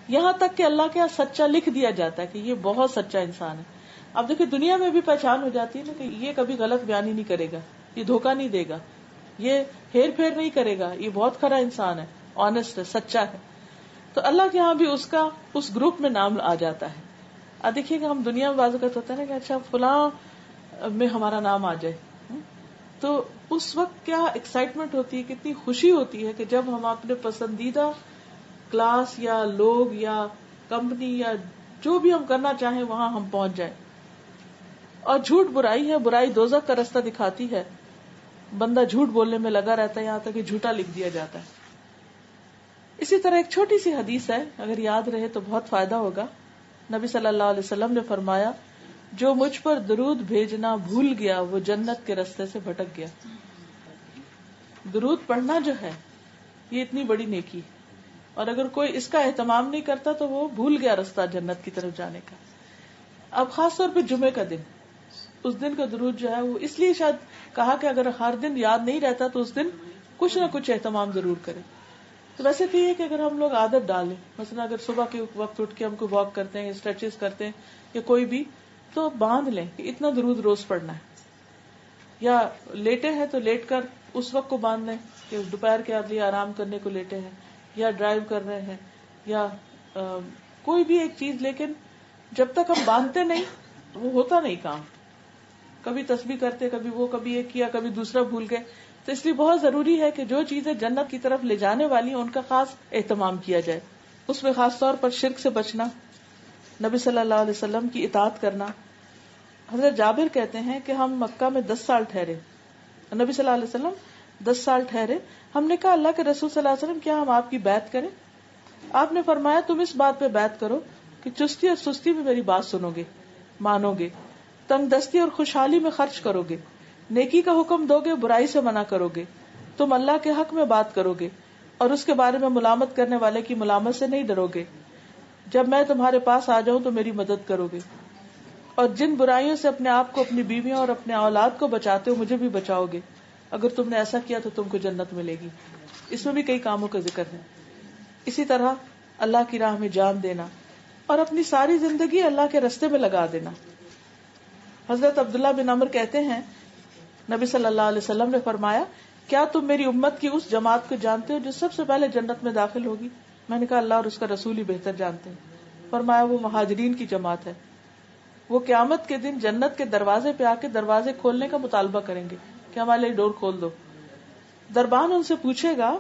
یہاں تک کہ اللہ کے یہاں سچا لکھ دیا جاتا ہے کہ یہ بہت سچا انسان ہے. اب دیکھیں دنیا میں بھی پہچان ہو جاتی ہے نا کہ یہ کبھی غلط بیانی نہیں کرے گا, یہ دھوکہ نہیں دے گا, یہ ہیر پھیر نہیں کرے گا, یہ بہت کھرا انسان ہے, آنےسٹ ہے, سچا ہے. تو اللہ کے یہاں بھی اس کا اس گروپ میں نام آ جاتا ہے. اب دیکھیے کہ ہم دنیا میں بعض اوقات ہوتا ہے نا کہ اچھا فلاں میں ہمارا نام آ جائے, تو اس وقت کیا ایکسائٹمنٹ ہوتی ہے, کتنی خوشی ہوتی ہے کہ جب ہم اپنے پسندیدہ کلاس یا لوگ یا کمپنی یا جو بھی ہم کرنا چاہیں وہاں ہم پہنچ جائیں. اور جھوٹ برائی ہے, برائی دوزخ کا راستہ دکھاتی ہے. بندہ جھوٹ بولنے میں لگا رہتا ہے یہاں تک کہ جھوٹا لکھ دیا جاتا ہے. اسی طرح ایک چھوٹی سی حدیث ہے, اگر یاد رہے تو بہت فائدہ ہوگا. نبی صلی اللہ علیہ وسلم نے فرمایا جو مجھ پر درود بھیجنا بھول گیا وہ جنت کے راستے سے بھٹک گیا. درود پڑھنا جو ہے یہ اتنی بڑی نیکی, اور اگر کوئی اس کا اہتمام نہیں کرتا تو وہ بھول گیا راستہ جنت کی طرف جانے کا. اب خاص طور پہ جمعے کا دن, اس دن کا درود جو ہے وہ اس لیے شاید کہا کہ اگر ہر دن یاد نہیں رہتا تو اس دن کچھ نہ کچھ اہتمام ضرور کرے. تو ویسے تو یہ کہ اگر ہم لوگ عادت ڈالیں, مثلا اگر صبح کے وقت اٹھ کے ہم کوئی واک کرتے ہیں, اسٹریچز کرتے ہیں یا کوئی بھی, تو باندھ لیں کہ اتنا درود روز پڑھنا ہے. یا لیٹے ہیں تو لیٹ کر اس وقت کو باندھ لیں کہ دوپہر کے لیے آرام کرنے کو لیٹے ہیں, یا ڈرائیو کر رہے ہیں, یا کوئی بھی ایک چیز. لیکن جب تک ہم باندھتے نہیں وہ ہوتا نہیں کام. کبھی تسبیح کرتے, کبھی وہ, کبھی ایک کیا, کبھی دوسرا بھول گئے. تو اس لیے بہت ضروری ہے کہ جو چیزیں جنت کی طرف لے جانے والی ہیں ان کا خاص اہتمام کیا جائے. اس میں خاص طور پر شرک سے بچنا, نبی صلی اللہ علیہ وسلم کی اطاعت کرنا. حضرت جابر کہتے ہیں کہ ہم مکہ میں 10 سال ٹھہرے, نبی صلی اللہ علیہ وسلم 10 سال ٹھہرے. ہم نے کہا اللہ کے رسول صلی اللہ علیہ وسلم کیا ہم آپ کی بیعت کریں؟ آپ نے فرمایا تم اس بات پہ بیعت کرو کہ چستی اور سستی میں میری بات سنو گے, مانو گے, تنگ دستی اور خوشحالی میں خرچ کرو گے, نیکی کا حکم دو گے, برائی سے منع کرو گے, تم اللہ کے حق میں بات کرو گے اور اس کے بارے میں ملامت کرنے والے کی ملامت سے نہیں ڈرو گے. جب میں تمہارے پاس آ جاؤں تو میری مدد کرو گے, اور جن برائیوں سے اپنے آپ کو, اپنی بیویوں اور اپنے اولاد کو بچاتے ہو مجھے بھی بچاؤ گے. اگر تم نے ایسا کیا تو تم کو جنت ملے گی. اس میں بھی کئی کاموں کا ذکر ہے. اسی طرح اللہ کی راہ میں جان دینا اور اپنی ساری زندگی اللہ کے راستے میں لگا دینا. حضرت عبداللہ بن عمر کہتے ہیں نبی صلی اللہ علیہ وسلم نے فرمایا کیا تم میری امت کی اس جماعت کو جانتے ہو جو سب سے پہلے جنت میں داخل ہوگی؟ میں نے کہا اللہ اور اس کا رسول ہی بہتر جانتے ہیں. فرمایا وہ مہاجرین کی جماعت ہے. وہ قیامت کے دن جنت کے دروازے پہ آ کے دروازے کھولنے کا مطالبہ کریں گے کہ ہمارے لیے ڈور کھول دو. دربان ان سے پوچھے گا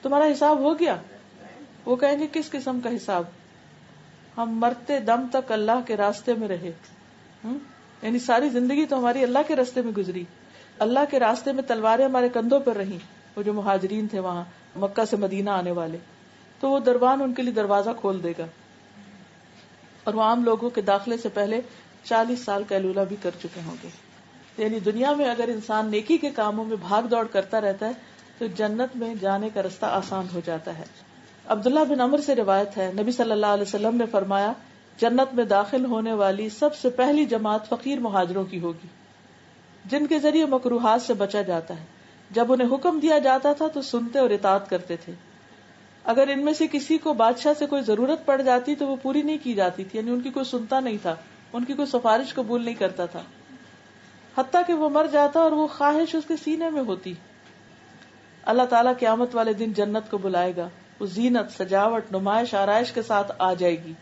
تمہارا حساب ہو گیا؟ وہ کہیں گے کس قسم کا حساب؟ ہم مرتے دم تک اللہ کے راستے میں رہے, یعنی ساری زندگی تو ہماری اللہ کے راستے میں گزری, اللہ کے راستے میں تلواریں ہمارے کندھوں پر رہیں. وہ جو مہاجرین تھے وہاں مکہ سے مدینہ آنے والے, تو وہ دربان ان کے لیے دروازہ کھول دے گا, اور وہ عام لوگوں کے داخلے سے پہلے 40 سال قیلولہ بھی کر چکے ہوں گے. یعنی دنیا میں اگر انسان نیکی کے کاموں میں بھاگ دوڑ کرتا رہتا ہے تو جنت میں جانے کا رستہ آسان ہو جاتا ہے. عبداللہ بن عمر سے روایت ہے، نبی صلی اللہ علیہ وسلم نے فرمایا، جنت میں داخل ہونے والی سب سے پہلی جماعت فقیر مہاجروں کی ہوگی، جن کے ذریعے مکروہات سے بچا جاتا ہے. جب انہیں حکم دیا جاتا تھا تو سنتے اور اطاعت کرتے تھے. اگر ان میں سے کسی کو بادشاہ سے کوئی ضرورت پڑ جاتی تو وہ پوری نہیں کی جاتی تھی، یعنی ان کی کوئی سنتا نہیں تھا، ان کی کوئی سفارش قبول نہیں کرتا تھا، حتیٰ کہ وہ مر جاتا اور وہ خواہش اس کے سینے میں ہوتی. اللہ تعالیٰ قیامت والے دن جنت کو بلائے گا، وہ زینت، سجاوٹ، نمائش، آرائش کے ساتھ آ جائے گی.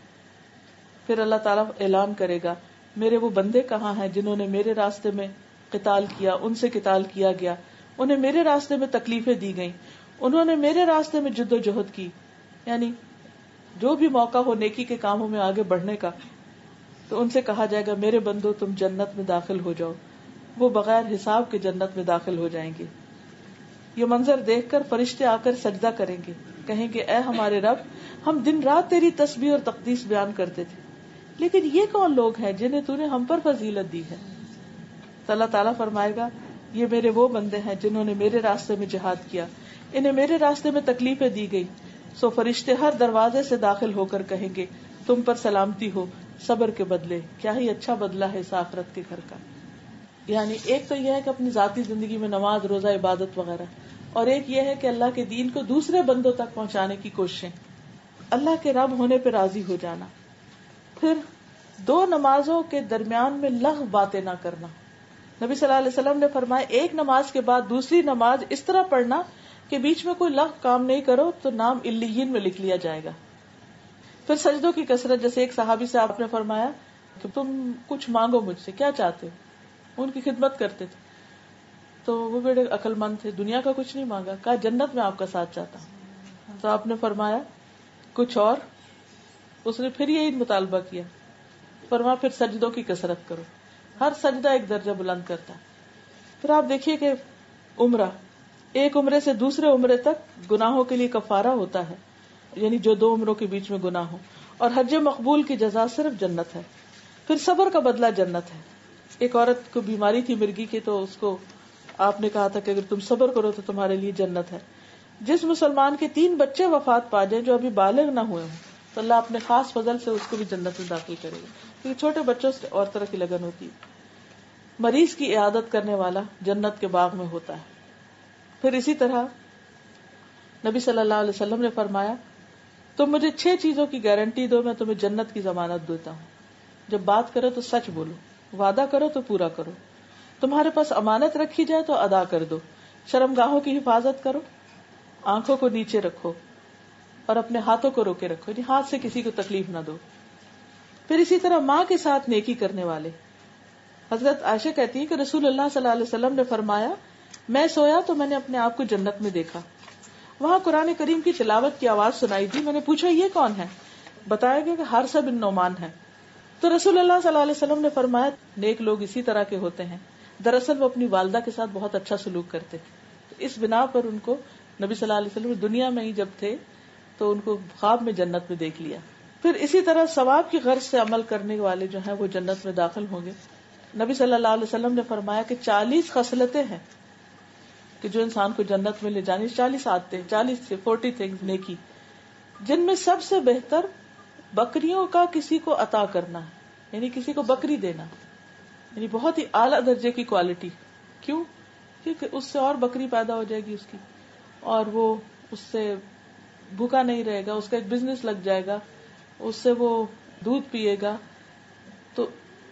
پھر اللہ تعالیٰ اعلان کرے گا، میرے وہ بندے کہاں ہیں جنہوں نے میرے راستے میں قتال کیا، ان سے قتال کیا گیا، انہیں میرے راستے میں تکلیفیں دی گئیں، انہوں نے میرے راستے میں جد و جہد کی. یعنی جو بھی موقع ہو نیکی کے کاموں میں آگے بڑھنے کا، تو ان سے کہا جائے گا، میرے بندو تم جنت میں داخل ہو جاؤ. وہ بغیر حساب کے جنت میں داخل ہو جائیں گے. یہ منظر دیکھ کر فرشتے آ کر سجدہ کریں گے، کہیں گے، اے ہمارے رب، ہم دن رات تیری تسبیح اور تقدیس بیان کرتے تھے، لیکن یہ کون لوگ ہیں جنہیں تو نے ہم پر فضیلت دی ہے؟ تو اللہ تعالیٰ فرمائے گا، یہ میرے وہ بندے ہیں جنہوں نے میرے راستے میں جہاد کیا، انہیں میرے راستے میں تکلیفیں دی گئی. سو فرشتے ہر دروازے سے داخل ہو کر کہیں گے، تم پر سلامتی ہو صبر کے بدلے، کیا ہی اچھا بدلہ ہے اس آخرت کے گھر کا. یعنی ایک تو یہ ہے کہ اپنی ذاتی زندگی میں نماز، روزہ، عبادت وغیرہ، اور ایک یہ ہے کہ اللہ کے دین کو دوسرے بندوں تک پہنچانے کی کوششیں، اللہ کے رب ہونے پہ راضی ہو جانا. پھر دو نمازوں کے درمیان میں لغو باتیں نہ کرنا. نبی صلی اللہ علیہ وسلم نے فرمایا، ایک نماز کے بعد دوسری نماز اس طرح پڑھنا کہ بیچ میں کوئی لغو کام نہیں کرو تو نام علیین میں لکھ لیا جائے گا. پھر سجدوں کی کثرت، جیسے ایک صحابی سے آپ نے فرمایا کہ تم کچھ مانگو مجھ سے، کیا چاہتے ہو؟ ان کی خدمت کرتے تھے تو وہ بڑے عقل مند تھے، دنیا کا کچھ نہیں مانگا، کہا جنت میں آپ کا ساتھ چاہتا ہوں. تو آپ نے فرمایا کچھ اور؟ اس نے پھر یہی مطالبہ کیا، فرمایا پھر سجدوں کی کثرت کرو، ہر سجدہ ایک درجہ بلند کرتا ہے. پھر آپ دیکھیے کہ عمرہ، ایک عمرے سے دوسرے عمرے تک گناہوں کے لیے کفارہ ہوتا ہے، یعنی جو دو عمروں کے بیچ میں گناہ ہو، اور حج مقبول کی جزا صرف جنت ہے. پھر صبر کا بدلہ جنت ہے. ایک عورت کو بیماری تھی مرگی کی، تو اس کو آپ نے کہا تھا کہ اگر تم صبر کرو تو تمہارے لیے جنت ہے. جس مسلمان کے 3 بچے وفات پا جائیں جو ابھی بالغ نہ ہوئے ہوں تو اللہ اپنے خاص فضل سے اس کو بھی جنت میں داخل کرے گا، کیونکہ چھوٹے بچوں سے اور طرح کی لگن ہوتی ہے. مریض کی عیادت کرنے والا جنت کے باغ میں ہوتا ہے. پھر اسی طرح نبی صلی اللہ علیہ وسلم نے فرمایا، تم مجھے 6 چیزوں کی گارنٹی دو، میں تمہیں جنت کی ضمانت دیتا ہوں. جب بات کرو تو سچ بولو، وعدہ کرو تو پورا کرو، تمہارے پاس امانت رکھی جائے تو ادا کر دو، شرمگاہوں کی حفاظت کرو، آنکھوں کو نیچے رکھو اور اپنے ہاتھوں کو روکے رکھو، یعنی ہاتھ سے کسی کو تکلیف نہ دو. پھر اسی طرح ماں کے ساتھ نیکی کرنے والے. حضرت عائشہ کہتی ہیں کہ رسول اللہ صلی اللہ علیہ وسلم نے فرمایا، میں سویا تو میں نے اپنے آپ کو جنت میں دیکھا، وہاں قرآن کریم کی تلاوت کی آواز سنائی دی. میں نے پوچھا یہ کون ہے؟ بتایا گیا کہ حارثہ بن نعمان ہے. تو رسول اللہ صلی اللہ علیہ وسلم نے فرمایا، نیک لوگ اسی طرح کے ہوتے ہیں، دراصل وہ اپنی والدہ کے ساتھ بہت اچھا سلوک کرتے تھے. اس بنا پر ان کو نبی صلی اللہ علیہ وسلم دنیا میں ہی جب تھے تو ان کو خواب میں جنت میں دیکھ لیا. پھر اسی طرح ثواب کی غرض سے عمل کرنے والے جو ہیں وہ جنت میں داخل ہوں گے. نبی صلی اللہ علیہ وسلم نے فرمایا کہ 40 خصلتیں ہیں کہ جو انسان کو جنت میں لے جانی، 40 عادتیں، 40 تھنگز نیکی، جن میں سب سے بہتر بکریوں کا کسی کو عطا کرنا ہے، یعنی کسی کو بکری دینا، یعنی بہت ہی اعلیٰ درجے کی کوالٹی. کیوں؟ کیونکہ اس سے اور بکری پیدا ہو جائے گی اس کی، اور وہ اس سے بھوکا نہیں رہے گا، اس کا ایک بزنس لگ جائے گا، اس سے وہ دودھ پیے گا. تو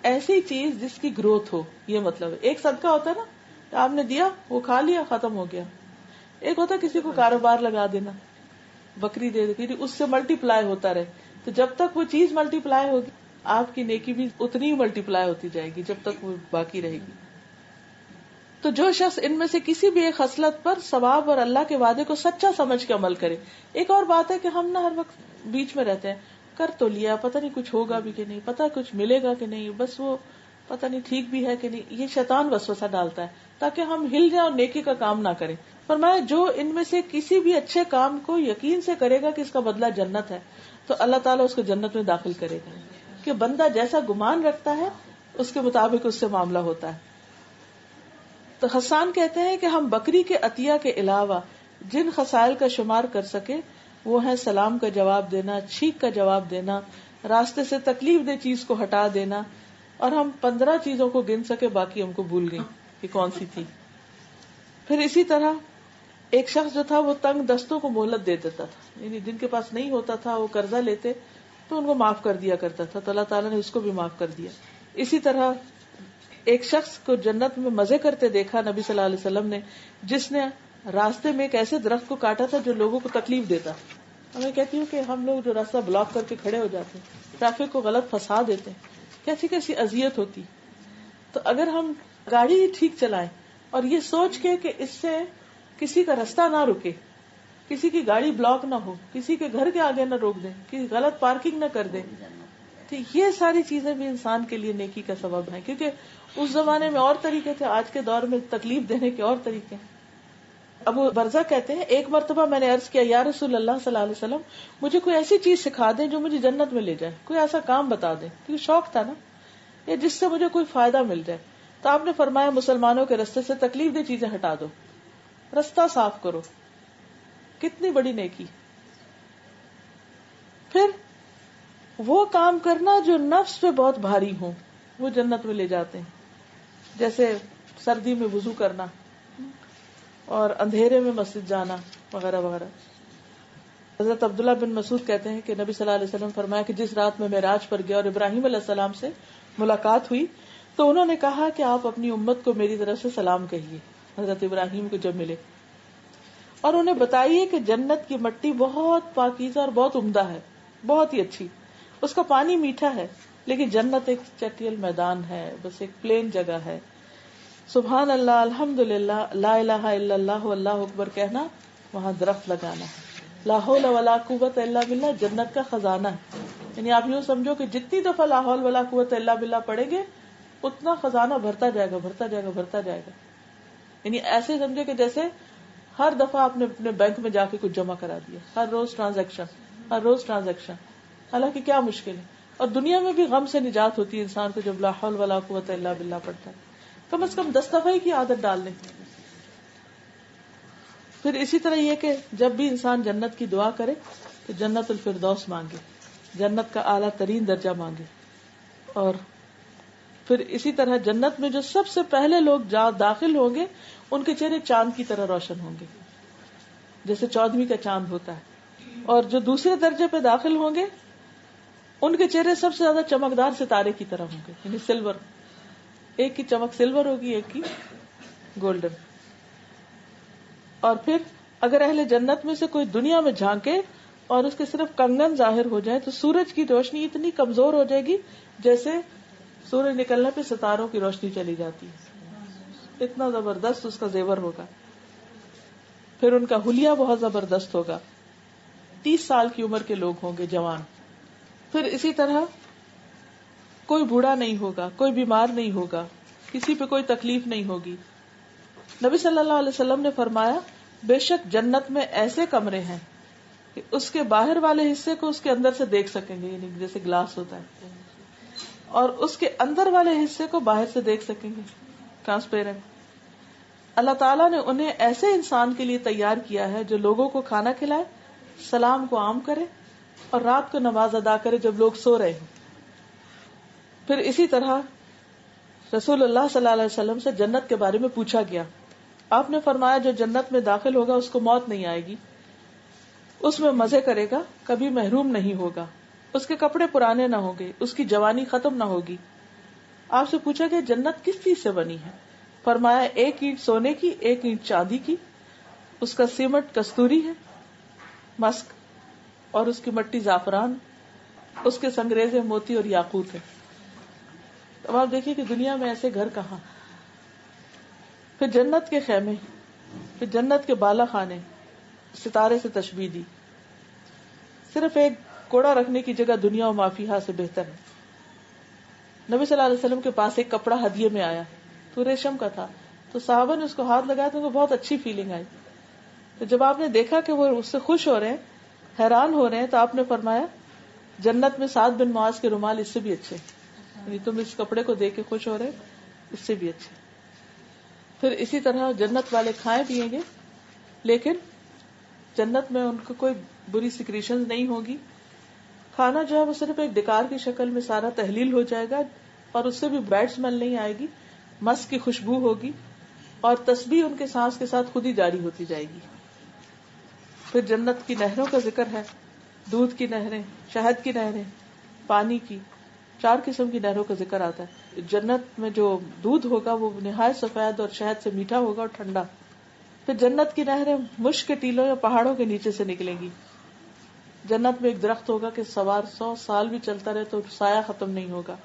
ایسی چیز جس کی گروتھ ہو، یہ مطلب ہے. ایک صدقہ ہوتا ہے نا کہ آپ نے دیا، وہ کھا لیا، ختم ہو گیا. ایک ہوتا ہے کسی کو کاروبار لگا دینا، بکری دے دے، اس سے ملٹی پلائی ہوتا رہے. تو جب تک وہ چیز ملٹی پلائی ہوگی آپ کی نیکی بھی اتنی ہی ملٹی پلائی ہوتی جائے گی جب تک وہ باقی رہے گی. تو جو شخص ان میں سے کسی بھی ایک خصلت پر ثواب اور اللہ کے وعدے کو سچا سمجھ کے عمل کرے. ایک اور بات ہے کہ ہم نہ ہر وقت بیچ میں رہتے ہیں، کر تو لیا، پتہ نہیں کچھ ہوگا بھی کہ نہیں، پتہ کچھ ملے گا کہ نہیں، بس وہ پتہ نہیں ٹھیک بھی ہے کہ نہیں. یہ شیطان وسوسہ ڈالتا ہے تاکہ ہم ہل جائیں اور نیکی کا کام نہ کریں. فرمایا جو ان میں سے کسی بھی اچھے کام کو یقین سے کرے گا کہ اس کا بدلہ جنت ہے تو اللہ تعالیٰ اس کو جنت میں داخل کرے گا. کہ بندہ جیسا گمان رکھتا ہے اس کے مطابق اس سے معاملہ ہوتا ہے. تو حسان کہتے ہیں کہ ہم بکری کے عطیہ کے علاوہ جن خصائل کا شمار کر سکے وہ ہے سلام کا جواب دینا، چھینک کا جواب دینا، راستے سے تکلیف دہ چیز کو ہٹا دینا، اور ہم 15 چیزوں کو گن سکے، باقی ہم کو بھول گئی کہ کون سی تھی. پھر اسی طرح ایک شخص جو تھا وہ تنگ دستوں کو مہلت دے دیتا تھا، یعنی جن کے پاس نہیں ہوتا تھا وہ قرضہ لیتے تو ان کو معاف کر دیا کرتا تھا، تو اللہ تعالیٰ نے اس کو بھی معاف کر دیا. اسی طرح ایک شخص کو جنت میں مزے کرتے دیکھا نبی صلی اللہ علیہ وسلم نے، جس نے راستے میں ایک ایسے درخت کو کاٹا تھا جو لوگوں کو تکلیف دیتا. میں کہتی ہوں کہ ہم لوگ جو راستہ بلاک کر کے کھڑے ہو جاتے ہیں، ٹریفک کو غلط پھنسا دیتے ہیں، کیسی کیسی اذیت ہوتی. تو اگر ہم گاڑی ٹھیک چلائیں اور یہ سوچ کے کہ اس سے کسی کا راستہ نہ رکے، کسی کی گاڑی بلاک نہ ہو، کسی کے گھر کے آگے نہ روک دیں، کسی غلط پارکنگ نہ کر دیں، تو یہ ساری چیزیں بھی انسان کے لیے نیکی کا سبب ہیں. کیونکہ اس زمانے میں اور طریقے تھے، آج کے دور میں تکلیف دینے کے اور طریقے ہیں. ابو برزہ کہتے ہیں ایک مرتبہ میں نے عرض کیا یا رسول اللہ صلی اللہ علیہ وسلم مجھے کوئی ایسی چیز سکھا دیں جو مجھے جنت میں لے جائے، کوئی ایسا کام بتا دیں، کیونکہ شوق تھا نا، یا جس سے مجھے کوئی فائدہ مل جائے. تو آپ نے فرمایا مسلمانوں کے رستے سے تکلیف دہ چیزیں ہٹا دو، رستہ صاف کرو. کتنی بڑی نیکی. پھر وہ کام کرنا جو نفس پہ بہت بھاری ہو، وہ جنت میں لے جاتے ہیں، جیسے سردی میں وضو کرنا اور اندھیرے میں مسجد جانا وغیرہ وغیرہ. حضرت عبداللہ بن مسعود کہتے ہیں کہ نبی صلی اللہ علیہ وسلم فرمایا کہ جس رات میں معراج پر گیا اور ابراہیم علیہ السلام سے ملاقات ہوئی تو انہوں نے کہا کہ آپ اپنی امت کو میری طرف سے سلام کہیے. حضرت ابراہیم کو جب ملے اور انہیں بتائیے کہ جنت کی مٹی بہت پاکیزہ اور بہت عمدہ ہے، بہت ہی اچھی، اس کا پانی میٹھا ہے، لیکن جنت ایک چٹیل میدان ہے، بس ایک پلین جگہ ہے. سبحان اللہ، الحمدللہ، لا الہ الا اللہ، اللہ اکبر کہنا، وہاں درخت لگانا ہے. لا حول ولا قوت الا باللہ جنت کا خزانہ ہے. یعنی آپ یوں سمجھو کہ جتنی دفعہ لا حول ولا قوت الا باللہ پڑھیں گے اتنا خزانہ بھرتا جائے گا، بھرتا جائے گا، بھرتا جائے گا. یعنی ایسے سمجھے کہ جیسے ہر دفعہ آپ نے اپنے بینک میں جا کے کچھ جمع کرا دیا، ہر روز ٹرانزیکشن. حالانکہ کیا مشکل ہے. اور دنیا میں بھی غم سے نجات ہوتی ہے انسان کو جب لا حول ولا قوت الا باللہ پڑھتا ہے. کم از کم 10 دفعہ کی عادت ڈال لیں. پھر اسی طرح یہ کہ جب بھی انسان جنت کی دعا کرے تو جنت الفردوس مانگے، جنت کا اعلیٰ ترین درجہ مانگے. اور پھر اسی طرح جنت میں جو سب سے پہلے لوگ داخل ہوں گے ان کے چہرے چاند کی طرح روشن ہوں گے، جیسے 14ویں کا چاند ہوتا ہے. اور جو دوسرے درجے پہ داخل ہوں گے ان کے چہرے سب سے زیادہ چمکدار ستارے کی طرح ہوں گے، یعنی سلور. ایک کی چمک سلور ہوگی، ایک کی گولڈن. اور پھر اگر اہل جنت میں سے کوئی دنیا میں جھانکے اور اس کے صرف کنگن ظاہر ہو جائے تو سورج کی روشنی اتنی کمزور ہو جائے گی جیسے سورج نکلنے پہ ستاروں کی روشنی چلی جاتی ہے. اتنا زبردست اس کا زیور ہوگا. پھر ان کا حلیہ بہت زبردست ہوگا. 30 سال کی عمر کے لوگ ہوں گے، جوان. پھر اسی طرح کوئی بوڑھا نہیں ہوگا، کوئی بیمار نہیں ہوگا، کسی پہ کوئی تکلیف نہیں ہوگی. نبی صلی اللہ علیہ وسلم نے فرمایا بے شک جنت میں ایسے کمرے ہیں کہ اس کے باہر والے حصے کو اس کے اندر سے دیکھ سکیں گے، یعنی جیسے گلاس ہوتا ہے، اور اس کے اندر والے حصے کو باہر سے دیکھ سکیں گے، ٹرانسپیرنٹ. اللہ تعالیٰ نے انہیں ایسے انسان کے لیے تیار کیا ہے جو لوگوں کو کھانا کھلائے، سلام کو عام کرے اور رات کو نماز ادا کرے جب لوگ سو رہے ہیں. پھر اسی طرح رسول اللہ صلی اللہ علیہ وسلم سے جنت کے بارے میں پوچھا گیا. آپ نے فرمایا جو جنت میں داخل ہوگا اس کو موت نہیں آئے گی، اس میں مزے کرے گا، کبھی محروم نہیں ہوگا، اس کے کپڑے پرانے نہ ہوں گے، اس کی جوانی ختم نہ ہوگی. آپ سے پوچھا گیا جنت کس چیز سے بنی ہے؟ فرمایا ایک اینٹ سونے کی، ایک اینٹ چاندی کی، اس کا سیمنٹ کستوری ہے، مسک، اور اس کی مٹی زعفران، اس کے سنگریزے موتی اور یاقوت ہے. اب آپ دیکھیے کہ دنیا میں ایسے گھر کہاں. پھر جنت کے خیمے، پھر جنت کے بالا خانے، ستارے سے تشبیہ دی. صرف ایک کوڑا رکھنے کی جگہ دنیا و ما فیہا سے بہتر ہے. نبی صلی اللہ علیہ وسلم کے پاس ایک کپڑا ہدیے میں آیا تو ریشم کا تھا، تو صحابہ نے اس کو ہاتھ لگایا تو ان کو بہت اچھی فیلنگ آئی. تو جب آپ نے دیکھا کہ وہ اس سے خوش ہو رہے ہیں، حیران ہو رہے ہیں، تو آپ نے فرمایا جنت میں سعد بن معاذ کے رومال اس سے بھی اچھے، یعنی تم اس کپڑے کو دیکھ کے خوش ہو رہے اس سے بھی اچھے. پھر اسی طرح جنت والے کھائیں پیئیں گے، لیکن جنت میں ان کو کوئی بری سیکریشن نہیں ہوگی. کھانا جو ہے وہ صرف ایک ڈکار کی شکل میں سارا تحلیل ہو جائے گا، اور اس سے بھی بیڈ اسمیل نہیں آئے گی، مسک کی خوشبو ہوگی، اور تسبیح ان کے سانس کے ساتھ خود ہی جاری ہوتی جائے گی. پھر جنت کی نہروں کا ذکر ہے، دودھ کی نہریں، شہد کی نہریں، پانی کی، 4 قسم کی نہروں کا ذکر آتا ہے. جنت میں جو دودھ ہوگا وہ نہایت سفید اور شہد سے میٹھا ہوگا اور ٹھنڈا. پھر جنت کی نہریں مشک کے ٹیلوں یا پہاڑوں کے نیچے سے نکلیں گی. جنت میں ایک درخت ہوگا کہ سوار 100 سال بھی چلتا رہے تو سایہ ختم نہیں ہوگا.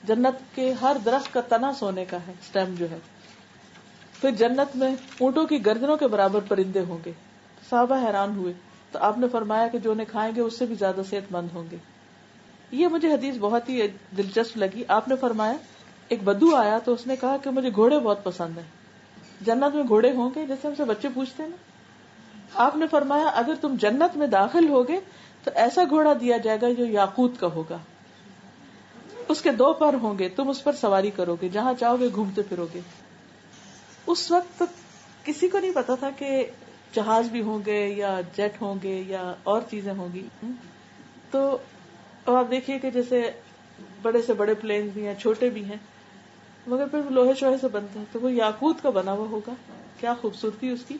جنت کے ہر درخت کا تنا سونے کا ہے، سٹیم جو ہے. پھر جنت میں اونٹوں کی گردنوں کے برابر پرندے ہوں گے. صحابہ حیران ہوئے تو آپ نے فرمایا کہ جو انہیں کھائیں گے اس سے بھی زیادہ صحت مند ہوں گے. یہ مجھے حدیث بہت ہی دلچسپ لگی. آپ نے فرمایا ایک بدو آیا تو اس نے کہا کہ مجھے گھوڑے بہت پسند ہیں، جنت میں گھوڑے ہوں گے؟ جیسے ہم سے بچے پوچھتے ہیں نا. آپ نے فرمایا اگر تم جنت میں داخل ہوگے تو ایسا گھوڑا دیا جائے گا جو یاقوت کا ہوگا، اس کے 2 پر ہوں گے، تم اس پر سواری کرو گے، جہاں چاہو گے گھومتے پھرو گے. اس وقت کسی کو نہیں پتا تھا کہ جہاز بھی ہوں گے یا جیٹ ہوں گے یا اور چیزیں ہوں گی. تو اب آپ دیکھیے کہ جیسے بڑے سے بڑے پلینز بھی ہیں، چھوٹے بھی ہیں، مگر پھر وہ لوہے شوہے سے بنتے ہیں، تو وہ یاقوت کا بنا ہوا ہوگا. کیا خوبصورتی اس کی.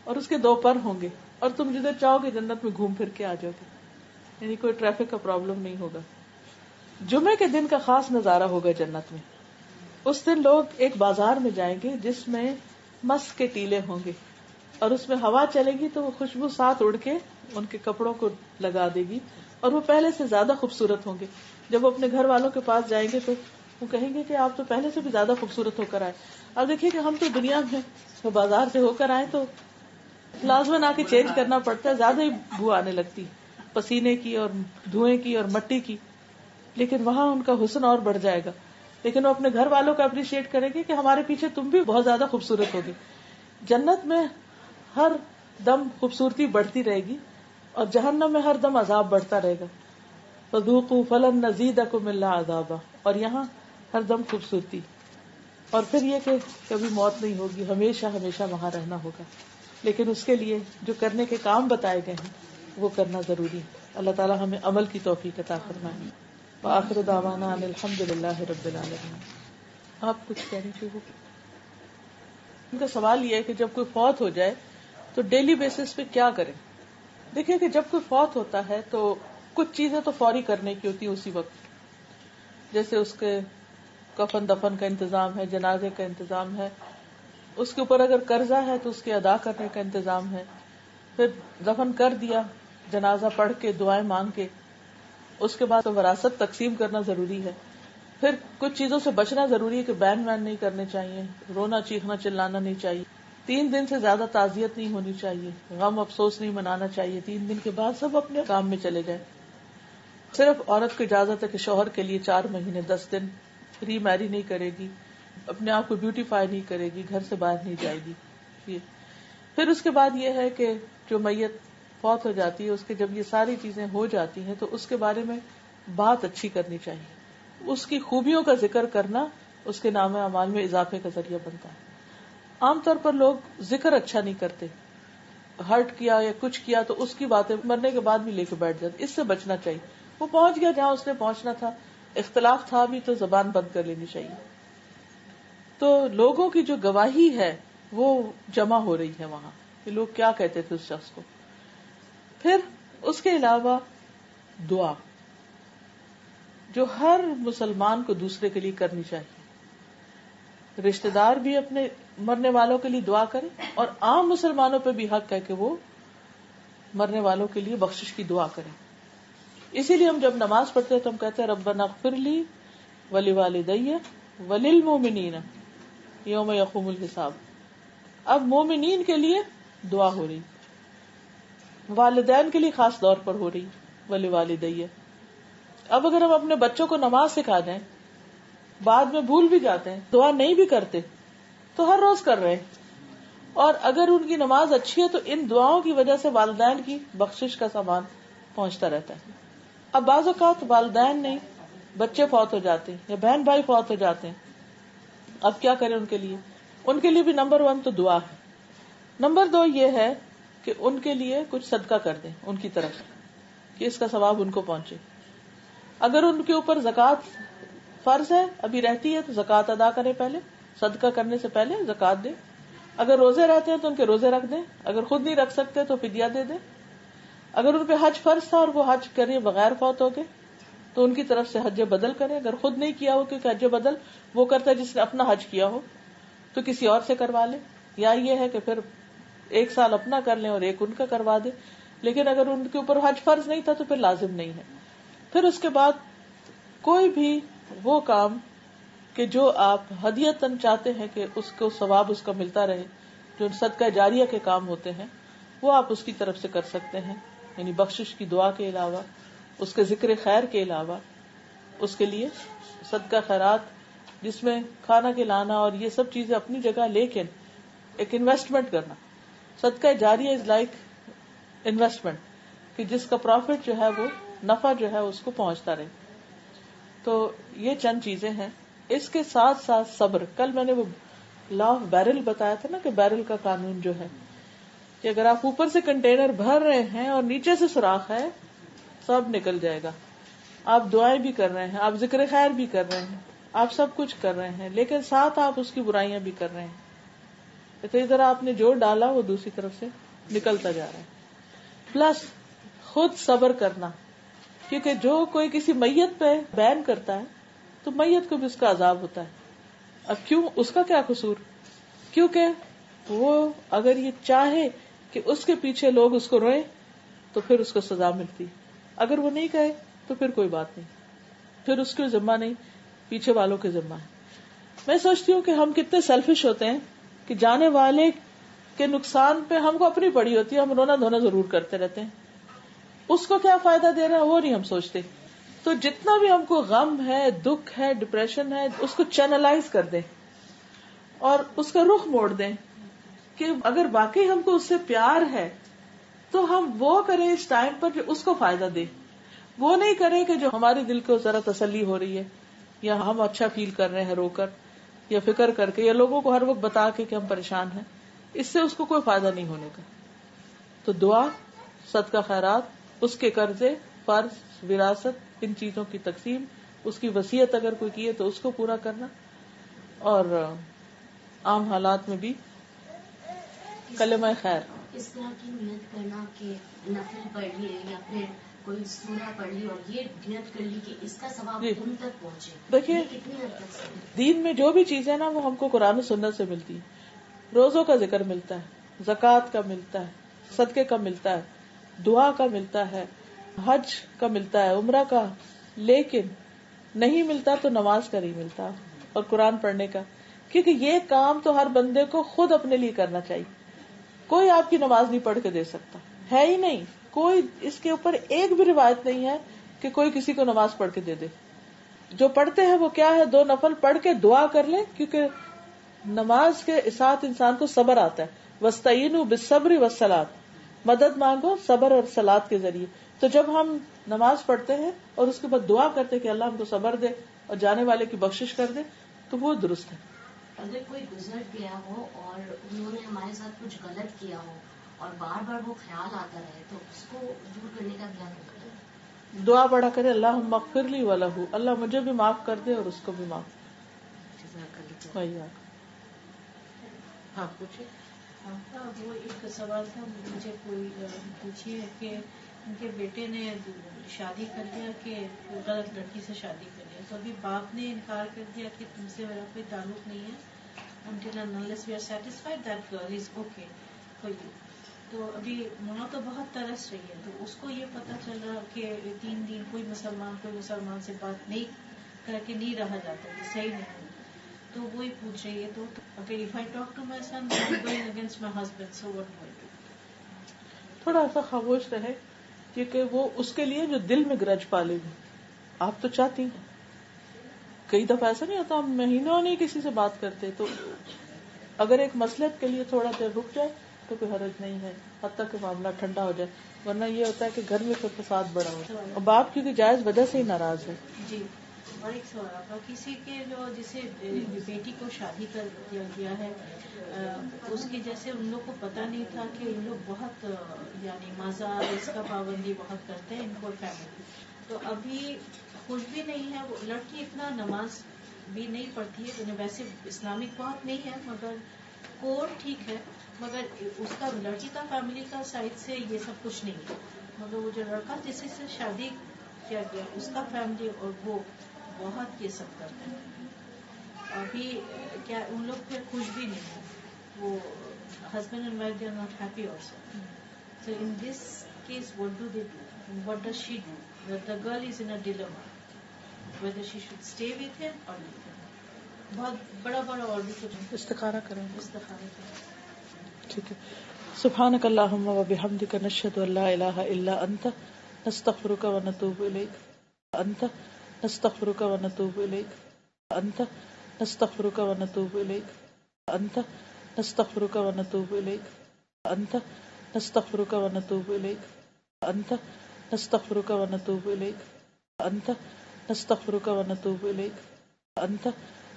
اور اس کے 2 پر ہوں گے، اور تم جدھر چاہو گے جنت میں گھوم پھر کے آ جاؤ گے، یعنی کوئی ٹریفک کا پرابلم نہیں ہوگا. جمعے کے دن کا خاص نظارہ ہوگا جنت میں. اس دن لوگ ایک بازار میں جائیں گے جس میں مسک کے ٹیلے ہوں گے، اور اس میں ہوا چلے گی تو وہ خوشبو ساتھ اڑ کے ان کے کپڑوں کو لگا دے گی، اور وہ پہلے سے زیادہ خوبصورت ہوں گے. جب وہ اپنے گھر والوں کے پاس جائیں گے تو وہ کہیں گے کہ آپ تو پہلے سے بھی زیادہ خوبصورت ہو کر آئے. اب دیکھیے کہ ہم تو دنیا میں وہ بازار سے ہو کر آئے تو لازماً آ کے چینج کرنا پڑتا ہے، زیادہ ہی بو آنے لگتی پسینے کی اور دھوئیں کی اور مٹی کی، لیکن وہاں ان کا حسن اور بڑھ جائے گا. لیکن وہ اپنے گھر والوں کو اپریشیٹ کریں گے کہ ہمارے پیچھے تم بھی بہت زیادہ خوبصورت ہوگی. جنت میں ہر دم خوبصورتی بڑھتی رہے گی، اور جہنم میں ہر دم عذاب بڑھتا رہے گا. فذوقوا فلن نزیدکم الا عذابا. اور یہاں ہر دم خوبصورتی، اور پھر یہ کہ کبھی موت نہیں ہوگی، ہمیشہ ہمیشہ وہاں رہنا ہوگا. لیکن اس کے لیے جو کرنے کے کام بتائے گئے ہیں وہ کرنا ضروری ہے. اللہ تعالی ہمیں عمل کی توفیق عطا فرمائے. وآخر دعوانا ان الحمد للہ رب العالمین. آپ کچھ کہنے کے وہ ان کا سوال یہ ہے کہ جب کوئی فوت ہو جائے تو ڈیلی بیسس پہ کیا کریں. دیکھیں کہ جب کوئی فوت ہوتا ہے تو کچھ چیزیں تو فوری کرنے کی ہوتی ہیں اسی وقت، جیسے اس کے کفن دفن کا انتظام ہے، جنازے کا انتظام ہے، اس کے اوپر اگر قرضہ ہے تو اس کے ادا کرنے کا انتظام ہے. پھر دفن کر دیا، جنازہ پڑھ کے دعائیں مانگ کے، اس کے بعد وراثت تقسیم کرنا ضروری ہے. پھر کچھ چیزوں سے بچنا ضروری ہے کہ بین وین نہیں کرنے چاہیے، رونا چیخنا چلانا نہیں چاہیے، 3 دن سے زیادہ تعزیت نہیں ہونی چاہیے، غم افسوس نہیں منانا چاہیے. 3 دن کے بعد سب اپنے کام میں چلے جائیں. صرف عورت کو اجازت ہے کہ شوہر کے لیے 4 مہینے 10 دن ری میری نہیں کرے گی، اپنے آپ کو بیوٹیفائی نہیں کرے گی، گھر سے باہر نہیں جائے گی. پھر اس کے بعد یہ ہے کہ جو میت فوت ہو جاتی ہے، اس کے جب یہ ساری چیزیں ہو جاتی ہیں تو اس کے بارے میں بات اچھی کرنی چاہیے. اس کی خوبیوں کا ذکر کرنا اس کے نام اعمال میں اضافے کا ذریعہ بنتا ہے. عام طور پر لوگ ذکر اچھا نہیں کرتے، ہرٹ کیا یا کچھ کیا تو اس کی باتیں مرنے کے بعد بھی لے کے بیٹھ جاتے. اس سے بچنا چاہیے. وہ پہنچ گیا جہاں اس نے پہنچنا تھا، اختلاف تھا بھی تو زبان بند کر لینی چاہیے. تو لوگوں کی جو گواہی ہے وہ جمع ہو رہی ہے وہاں کہ لوگ کیا کہتے تھے اس شخص کو. پھر اس کے علاوہ دعا جو ہر مسلمان کو دوسرے کے لیے کرنی چاہیے. رشتہ دار بھی اپنے مرنے والوں کے لیے دعا کریں، اور عام مسلمانوں پہ بھی حق ہے کہ وہ مرنے والوں کے لیے بخشش کی دعا کریں. اسی لیے ہم جب نماز پڑھتے ہیں تو ہم کہتے ہیں ربنا اغفر لی ولوالدی وللمؤمنین یوم یقوم الحساب. اب مومنین کے لیے دعا ہو رہی، والدین کے لیے خاص طور پر ہو رہی ولوالدی. اب اگر ہم اپنے بچوں کو نماز سکھا دیں، بعد میں بھول بھی جاتے ہیں، دعا نہیں بھی کرتے، تو ہر روز کر رہے ہیں، اور اگر ان کی نماز اچھی ہے تو ان دعاؤں کی وجہ سے والدین کی بخشش کا سامان پہنچتا رہتا ہے. اب بعض اوقات والدین نہیں، بچے فوت ہو جاتے ہیں یا بہن بھائی فوت ہو جاتے ہیں، اب کیا کریں ان کے لیے؟ ان کے لیے بھی نمبر 1 تو دعا ہے. نمبر 2 یہ ہے کہ ان کے لیے کچھ صدقہ کر دیں ان کی طرف کہ اس کا ثواب ان کو پہنچے. اگر ان کے اوپر زکوٰۃ فرض ہے ابھی رہتی ہے تو زکوٰۃ ادا کریں، پہلے صدقہ کرنے سے پہلے زکوٰۃ دیں. اگر روزے رہتے ہیں تو ان کے روزے رکھ دیں، اگر خود نہیں رکھ سکتے تو فدیہ دے دیں. اگر ان پہ حج فرض تھا اور وہ حج کرے بغیر فوت ہو گئے تو ان کی طرف سے حج بدل کریں. اگر خود نہیں کیا ہو، کیونکہ حج بدل وہ کرتا ہے جس نے اپنا حج کیا ہو، تو کسی اور سے کروا لیں. یا یہ ہے کہ پھر 1 سال اپنا کر لیں اور 1 ان کا کروا دیں. لیکن اگر ان کے اوپر حج فرض نہیں تھا تو پھر لازم نہیں ہے. پھر اس کے بعد کوئی بھی وہ کام کہ جو آپ ہدیتاً چاہتے ہیں کہ اس کو ثواب اس کا ملتا رہے، جو صدقہ جاریہ کے کام ہوتے ہیں، وہ آپ اس کی طرف سے کر سکتے ہیں. یعنی بخشش کی دعا کے علاوہ، اس کے ذکر خیر کے علاوہ، اس کے لیے صدقہ خیرات جس میں کھانا کھلانا اور یہ سب چیزیں اپنی جگہ، لیکن ایک انویسٹمنٹ کرنا. صدقہ جاریہ از لائک انویسٹمنٹ کہ جس کا پروفٹ جو ہے وہ نفع جو ہے اس کو پہنچتا رہے. تو یہ چند چیزیں ہیں. اس کے ساتھ ساتھ صبر. کل میں نے وہ لا آف بیرل بتایا تھا نا کہ بیرل کا قانون جو ہے کہ اگر آپ اوپر سے کنٹینر بھر رہے ہیں اور نیچے سے سوراخ ہے سب نکل جائے گا. آپ دعائیں بھی کر رہے ہیں، آپ ذکر خیر بھی کر رہے ہیں، آپ سب کچھ کر رہے ہیں، لیکن ساتھ آپ اس کی برائیاں بھی کر رہے ہیں، تو ادھر آپ نے جو ڈالا وہ دوسری طرف سے نکلتا جا رہا ہے. پلس خود صبر کرنا، کیونکہ جو کوئی کسی میت پہ بین کرتا ہے تو میت کو بھی اس کا عذاب ہوتا ہے. اب کیوں؟ اس کا کیا قصور؟ کیونکہ وہ اگر یہ چاہے کہ اس کے پیچھے لوگ اس کو روئیں تو پھر اس کو سزا ملتی. اگر وہ نہیں کہے تو پھر کوئی بات نہیں، پھر اس کے ذمہ نہیں، پیچھے والوں کے ذمہ ہے. میں سوچتی ہوں کہ ہم کتنے سیلفش ہوتے ہیں کہ جانے والے کے نقصان پہ ہم کو اپنی پڑی ہوتی ہے، ہم رونا دھونا ضرور کرتے رہتے ہیں. اس کو کیا فائدہ دے رہا ہے وہ نہیں ہم سوچتے. تو جتنا بھی ہم کو غم ہے، دکھ ہے، ڈپریشن ہے، اس کو چینلائز کر دیں اور اس کا رخ موڑ دیں کہ اگر واقعی ہم کو اس سے پیار ہے تو ہم وہ کریں اس ٹائم پر جو اس کو فائدہ دے. وہ نہیں کریں کہ جو ہمارے دل کو ذرا تسلی ہو رہی ہے یا ہم اچھا فیل کر رہے ہیں رو کر یا فکر کر کے یا لوگوں کو ہر وقت بتا کے کہ ہم پریشان ہیں. اس سے اس کو کوئی فائدہ نہیں ہونے کا. تو دعا، صدقہ خیرات، اس کے قرضے، فرض، وراثت، ان چیزوں کی تقسیم، اس کی وصیت اگر کوئی کی ہے تو اس کو پورا کرنا، اور عام حالات میں بھی کلمہ خیر. اس طرح کی نیت کرنا کہ نفل پڑھ لیے یا پھر کوئی سورہ پڑھ لی اور یہ نیت کر لی کہ اس کا ثواب تم تک پہنچے. دیکھیے کتنی حد تک دین میں جو بھی چیزیں نا وہ ہم کو قرآن و سنت سے ملتی ہے. روزوں کا ذکر ملتا ہے، زکوٰۃ کا ملتا ہے، صدقے کا ملتا ہے، دعا کا ملتا ہے، حج کا ملتا ہے، عمرہ کا، لیکن نہیں ملتا تو نماز کا نہیں ملتا اور قرآن پڑھنے کا. کیونکہ یہ کام تو ہر بندے کو خود اپنے لیے کرنا چاہیے. کوئی آپ کی نماز نہیں پڑھ کے دے سکتا ہے ہی نہیں. کوئی اس کے اوپر ایک بھی روایت نہیں ہے کہ کوئی کسی کو نماز پڑھ کے دے دے. جو پڑھتے ہیں وہ کیا ہے، 2 نفل پڑھ کے دعا کر لیں، کیونکہ نماز کے ساتھ انسان کو صبر آتا ہے. وَاسْتَعِينُوا بِالصَّبْرِ وَالصَّلَاةِ، مدد مانگو صبر اور صلاۃ کے ذریعے. تو جب ہم نماز پڑھتے ہیں اور اس کے بعد دعا کرتے کہ اللہ ہم کو صبر دے اور جانے والے کی بخشش کر دے تو وہ درست ہے. اگر کوئی گزر گیا ہو اور انہوں نے ہمارے ساتھ کچھ غلط کیا ہو اور بار بار وہ خیال آتا رہے تو اس کو دور کرنے کا کیا طریقہ ہے؟ دعا پڑھا کرے اللہم اغفر لی وَلَهُ، اللہ مجھے بھی معاف کر دے اور اس کو بھی معاف. ہاں پوچھے. وہ ایک سوال تھا مجھے کوئی پوچھی ہے کہ ان کے بیٹے نے شادی کر لیا کہ غلط لڑکی سے شادی کر لیا، تو ابھی باپ نے انکار کر دیا کہ تم سے میرا کوئی تعلق نہیں ہے until and unless we are satisfied that girl is okay for you. تو ابھی ماں تو بہت ترس رہی ہے، تو اس کو یہ پتا چلا کہ 3 دن کوئی مسلمان سے بات نہیں کر کے نہیں رہا جاتا، یہ صحیح نہیں. تو وہی پوچھ رہی ہے تو اگر if I talk to my son I'm going against my husband, so what do I do? تھوڑا ایسا خاموش رہے، کیونکہ وہ اس کے لیے جو دل میں گرج پالے گی. آپ تو چاہتی ہیں، کئی دفعہ ایسا نہیں ہوتا ہم مہینوں نہیں کسی سے بات کرتے، تو اگر ایک مصلحت کے لیے تھوڑا دیر رک جائے تو کوئی حرج نہیں ہے حتیٰ کہ معاملہ ٹھنڈا ہو جائے. ورنہ یہ ہوتا ہے کہ گھر میں پھر فساد بڑا ہو. اور باپ کیونکہ جائز وجہ سے ہی ناراض ہے. جی اور ایک سوال آپ کا، کسی کے جو جسے بیٹی کو شادی کر دیا گیا ہے، اس کی جیسے ان لوگ کو پتہ نہیں تھا کہ ان لوگ بہت یعنی مزہ اس کا پابندی بہت کرتے ہیں ان کو فیملی، تو ابھی خوش بھی نہیں ہے وہ لڑکی، اتنا نماز بھی نہیں پڑھتی ہے، انہیں ویسے اسلامک بہت نہیں ہے مگر کوڈ ٹھیک ہے، مگر اس کا لڑکی کا فیملی کا سائڈ سے یہ سب کچھ نہیں ہے، مگر وہ جو لڑکا جس سے شادی کیا گیا اس کا فیملی اور وہ بہت یہ سب کرتے ہیں، ابھی کیا ان لوگ پھر خوش بھی نہیں ہیں، وہ husband and wife they are not happy also. So in this case, what do they do? And what does she do? The girl is in a dilemma, whether she should stay with him or leave him. بہت بڑا اور بھی کچھ استخارہ کریں. استخارہ کریں. ٹھیک ہے. سبحانک اللہم و بحمدک نشہد ان لا الہ الا انت نستغفرک و نتوب الیک انت نستغفرک و نتوب الیک انت نستغفرک و نتوب الیک انت نستغفرک و نتوب الیک انت نستغفرک و نتوب الیک انت نستغفرک و نتوب الیک انت نستغفرک و نتوب الیک انت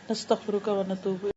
نستغفرک و نتوب